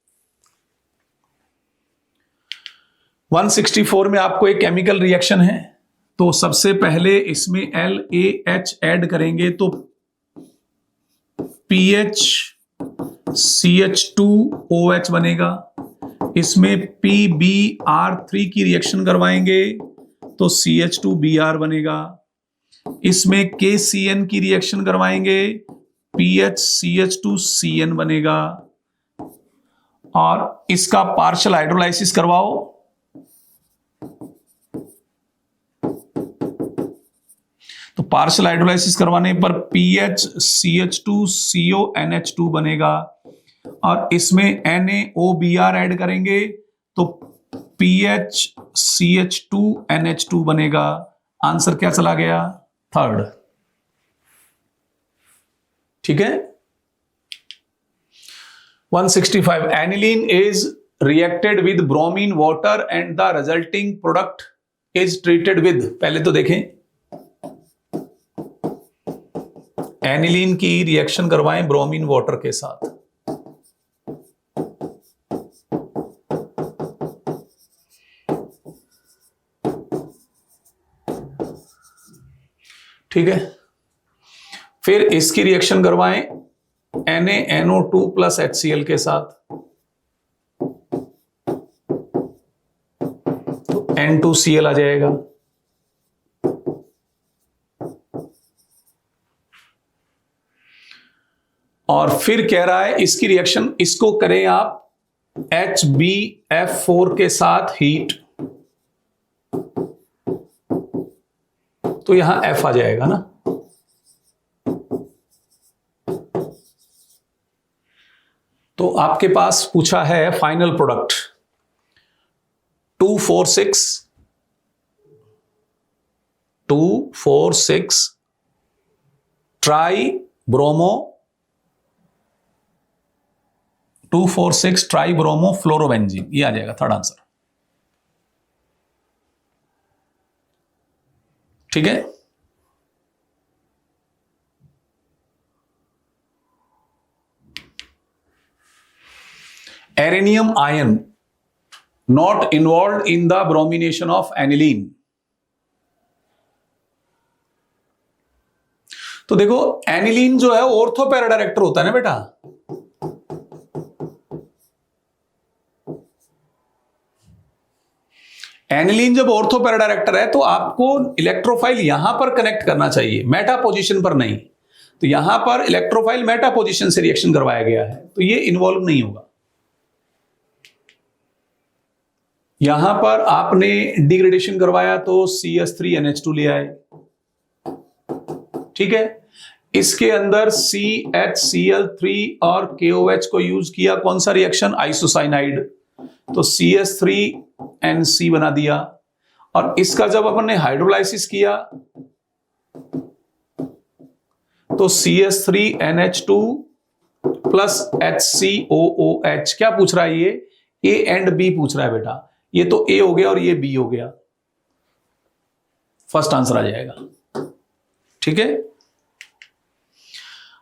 164 में आपको एक केमिकल रिएक्शन है, तो सबसे पहले इसमें LaH ऐड करेंगे तो PHCH2OH बनेगा. इसमें PbR3 की रिएक्शन करवाएंगे तो CH2Br बनेगा. इसमें KCN की रिएक्शन करवाएंगे PHCH2CN बनेगा. और इसका पार्शियल हाइड्रोलाइसिस करवाओ तो पार्शियल हाइड्रोलाइसिस करवाने पर PHCH2CONH2 बनेगा. और इसमें NaOBr ऐड करेंगे तो PHCH2NH2 बनेगा. आंसर क्या चला गया? थर्ड. ठीक है. 165 aniline is reacted with bromine water and the resulting product is treated with. पहले तो देखें, एनिलीन की रिएक्शन करवाएं ब्रोमीन वाटर के साथ. ठीक है. फिर इसकी रिएक्शन करवाएं NaNO2 प्लस HCl के साथ तो N2Cl आ जाएगा. और फिर कह रहा है इसकी रिएक्शन, इसको करें आप HbF4 के साथ हीट, तो यहां F आ जाएगा ना. तो आपके पास पूछा है final product 246 tri bromo 246 tri bromo fluorobenzene, ये आ जाएगा थर्ड आंसर. ठीक है. Arenium ion not involved in the bromination of aniline. तो देखो एनिलीन जो है ऑर्थो पैरा डायरेक्टर होता है ना बेटा. एनिलीन जब ऑर्थो पैरा डायरेक्टर है तो आपको इलेक्ट्रोफाइल यहां पर कनेक्ट करना चाहिए, मेटा पोजीशन पर नहीं. तो यहां पर इलेक्ट्रोफाइल मेटा पोजीशन से रिएक्शन करवाया गया है, तो ये इन्वॉल्व नहीं होगा. यहां पर आपने डिग्रेडेशन करवाया तो CH3NH2 ले आए. ठीक है. इसके अंदर CHCl3 और KOH को यूज किया, कौन सा रिएक्शन? आइसोसाइनाइड, तो CH3NC बना दिया. और इसका जब अपन ने हाइड्रोलाइसिस किया तो CH3NH2 प्लस HCOOH. क्या पूछ रहा है ये? A एंड B पूछ रहा है बेटा. ये तो A हो गया और ये B हो गया. फर्स्ट आंसर आ जाएगा. ठीक है.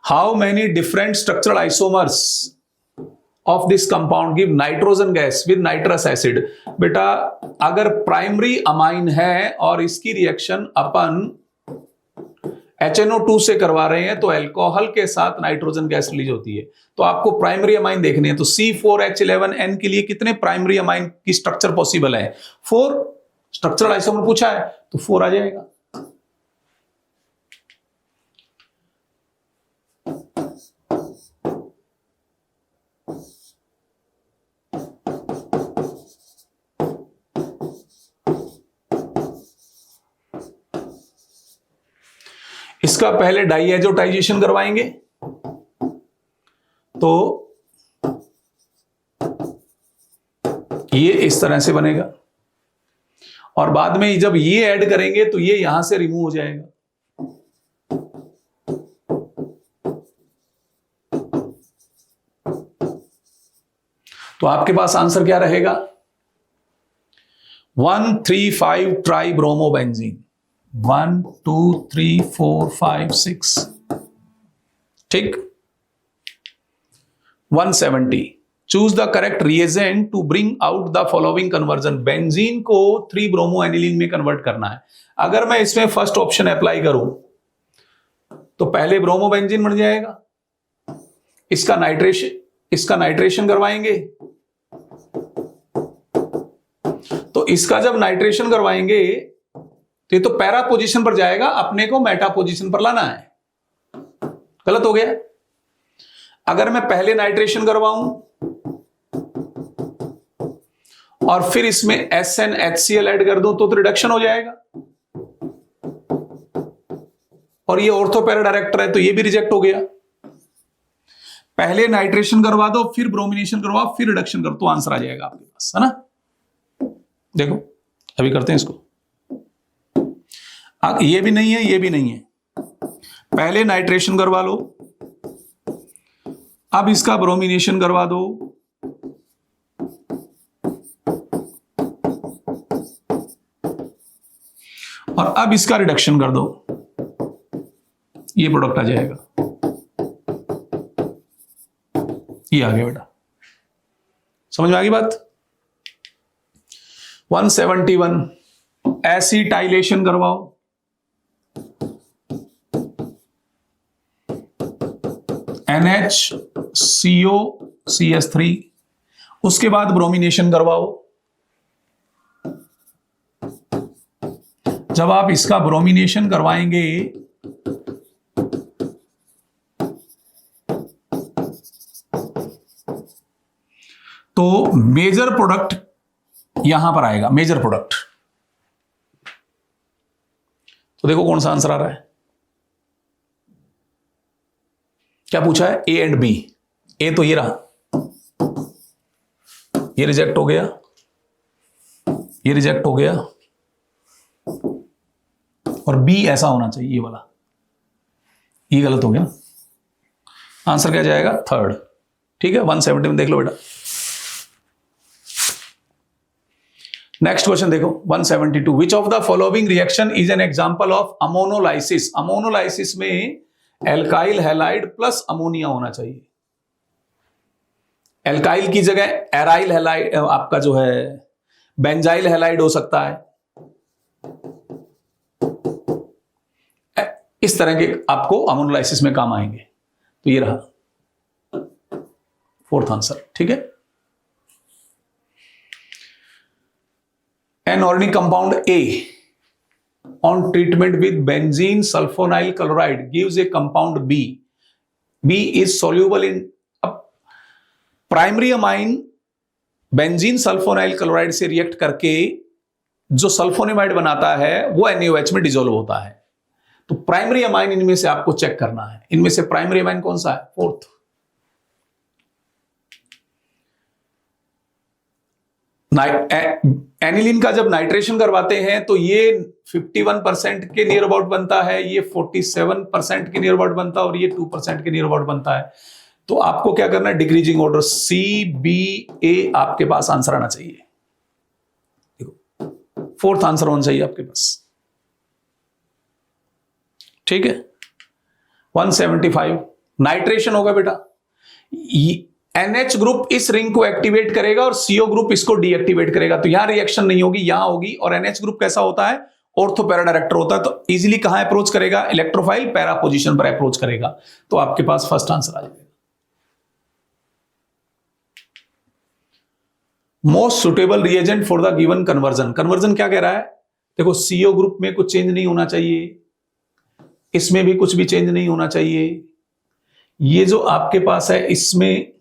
How many different structural isomers of this compound give nitrogen gas with nitrous acid. बेटा अगर प्राइमरी अमाइन है और इसकी रिएक्शन अपन HNO2 से करवा रहे हैं तो अल्कोहल के साथ नाइट्रोजन गैस रिलीज होती है. तो आपको प्राइमरी अमाइन देखने हैं. तो C4H11N के लिए कितने प्राइमरी अमाइन की स्ट्रक्चर पॉसिबल है? 4. स्ट्रक्चरल आइसोमर पूछा है तो 4 आ जाएगा. इसका पहले डाइएजोटाइजेशन करवाएंगे तो ये इस तरह से बनेगा, और बाद में जब ये ऐड करेंगे तो ये यहां से रिमूव हो जाएगा। तो आपके पास आंसर क्या रहेगा? 1,3,5 ट्राइब्रोमोबेंजीन। 1 2 3 4 5 6, ठीक। 170, choose the correct reagent to bring out the following conversion. Benzene को 3 ब्रोमो एनिलीन में कन्वर्ट करना है। अगर मैं इसमें फर्स्ट ऑप्शन अप्लाई करूं तो पहले ब्रोमोबेंजीन बन जाएगा, इसका नाइट्रेशन करवाएंगे, तो इसका जब नाइट्रेशन करवाएंगे तो ये तो पैरा पोजीशन पर जाएगा, अपने को मेटा पोजीशन पर लाना है। गलत हो गया। अगर मैं पहले नाइट्रेशन करवाऊं और फिर इसमें SnHCl ऐड कर दूं तो रिडक्शन हो जाएगा, और ये ऑर्थो पैरा डायरेक्टर है तो ये भी रिजेक्ट हो गया। पहले नाइट्रेशन करवा दो, फिर ब्रोमिनेशन करवाओ, फिर रिडक्शन कर, तो आंसर आ जाएगा आपके पास, है ना। देखो अभी करते हैं इसको। ये भी नहीं है, ये भी नहीं है। पहले नाइट्रेशन करवा लो, अब इसका ब्रोमिनेशन करवा दो, और अब इसका रिडक्शन कर दो, ये प्रोडक्ट आ जाएगा। ये आ गया बेटा, समझ में आ गई बात। 171, एसिटाइलेशन करवाओ, NHCOCH3, उसके बाद ब्रोमिनेशन करवाओ। जब आप इसका ब्रोमिनेशन करवाएंगे तो मेजर प्रोडक्ट यहां पर आएगा, मेजर प्रोडक्ट। तो देखो कौन सा आंसर आ रहा है। क्या पूछा है? A and B. ए तो ये रहा, ये रिजेक्ट हो गया, ये रिजेक्ट हो गया, और बी ऐसा होना चाहिए, ये वाला, ये गलत हो गया। आंसर क्या जाएगा? थर्ड। ठीक है, 170 में देख लो बेटा। नेक्स्ट क्वेश्चन देखो 172, विच of the following reaction is an example of ammonolysis. Ammonolysis में एल्काइल हैलाइड प्लस अमोनिया होना चाहिए। एल्काइल की जगह एराइल हैलाइड, आपका जो है बेंजाइल हैलाइड हो सकता है। इस तरह के आपको अमोनोलाइसिस में काम आएंगे। तो ये रहा फोर्थ आंसर। ठीक है, an organic compound A on treatment with benzene sulfonyl chloride gives a compound B. B is soluble in primary amine benzene sulfonyl chloride से रिएक्ट करके जो सल्फोनेमाइड बनाता है वो NaOH में डिसॉल्व होता है। तो प्राइमरी अमाइन इनमें से आपको चेक करना है। इनमें से प्राइमरी अमाइन कौन सा है? फोर्थ। एनिलीन का जब नाइट्रेशन करवाते हैं तो ये 51% के नियर अबाउट बनता है, ये 47% के नियर अबाउट बनता है, और ये 2% के नियर अबाउट बनता है। तो आपको क्या करना है? डिक्रीजिंग ऑर्डर CBA आपके पास आंसर आना चाहिए। देखो फोर्थ आंसर होना चाहिए आपके पास। ठीक है, 175 नाइट्रेशन होगा बेटा। NH ग्रुप इस रिंग को एक्टिवेट करेगा और CO ग्रुप इसको डीएक्टिवेट करेगा। तो यहां रिएक्शन नहीं होगी, यहां होगी। और NH ग्रुप कैसा होता है? ऑर्थो पैरा डायरेक्टर होता है। तो इजीली कहां अप्रोच करेगा? इलेक्ट्रोफाइल पैरा पोजीशन पर अप्रोच करेगा। तो आपके पास फर्स्ट आंसर आ जाएगा। Most suitable reagent for the given conversion. Conversion क्या कह रहा है? देखो CO ग्रुप में कुछ चेंज नहीं होना चाहिए, इसमें भी कुछ भी चेंज नहीं होना चाहिए। ये जो आपके पास है इसमें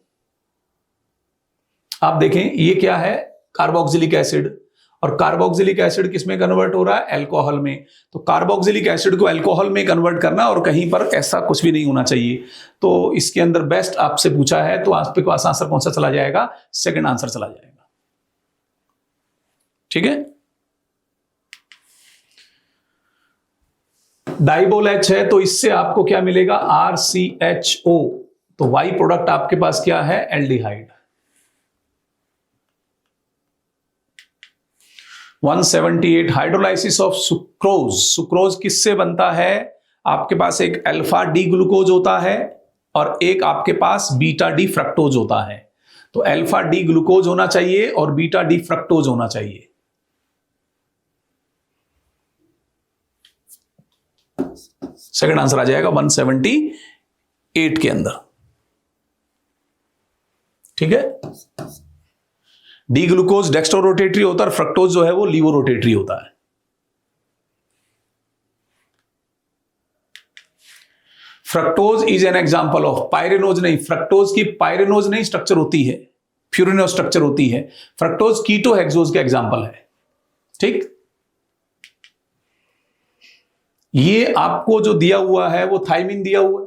आप देखें ये क्या है? कार्बोक्सिलिक एसिड, और कार्बोक्सिलिक एसिड किस में कन्वर्ट हो रहा है? अल्कोहल में। तो कार्बोक्सिलिक एसिड को अल्कोहल में कन्वर्ट करना और कहीं पर ऐसा कुछ भी नहीं होना चाहिए। तो इसके अंदर बेस्ट आपसे पूछा है तो आपके पास आंसर कौन सा चला जाएगा? सेकंड आंसर चला जाएगा। ठीक है। डाइबोल H है तो इससे आपको क्या मिलेगा? RCHO। तो वाई प्रोडक्ट आपके पास क्या है? Aldehyde. 178 hydrolysis of sucrose. Sucrose किससे बनता है? आपके पास एक अल्फा डी ग्लूकोज होता है और एक आपके पास बीटा डी फ्रक्टोज होता है। तो अल्फा डी ग्लूकोज होना चाहिए और बीटा डी फ्रक्टोज होना चाहिए। सेकंड आंसर आ जाएगा 178 के अंदर। ठीक है। डी ग्लूकोज डेक्स्ट्रो रोटेटरी होता है और फ्रक्टोज जो है वो लीवो रोटेटरी होता है। Fructose is an example of pyranose नहीं, फ्रक्टोज की पायरेनोज नहीं स्ट्रक्चर होती है, फ्यूरिनोज स्ट्रक्चर होती है। फ्रक्टोज कीटो हेक्सोज का एग्जांपल है। ठीक। ये आपको जो दिया हुआ है वो थाइमिन दिया हुआ है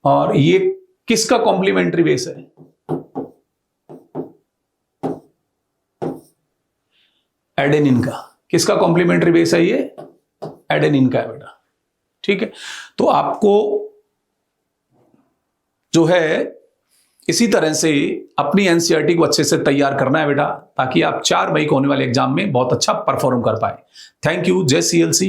और ये किसका कॉम्प्लीमेंट्री बेस है? एडेनिन का। किसका कॉम्प्लीमेंट्री बेस है? ये एडेनिन का है बेटा। ठीक है। तो आपको जो है इसी तरह से अपनी एनसीईआरटी को अच्छे से तैयार करना है बेटा, ताकि आप 4 मई को होने वाले एग्जाम में बहुत अच्छा परफॉर्म कर पाए। Thank you. जय CLC।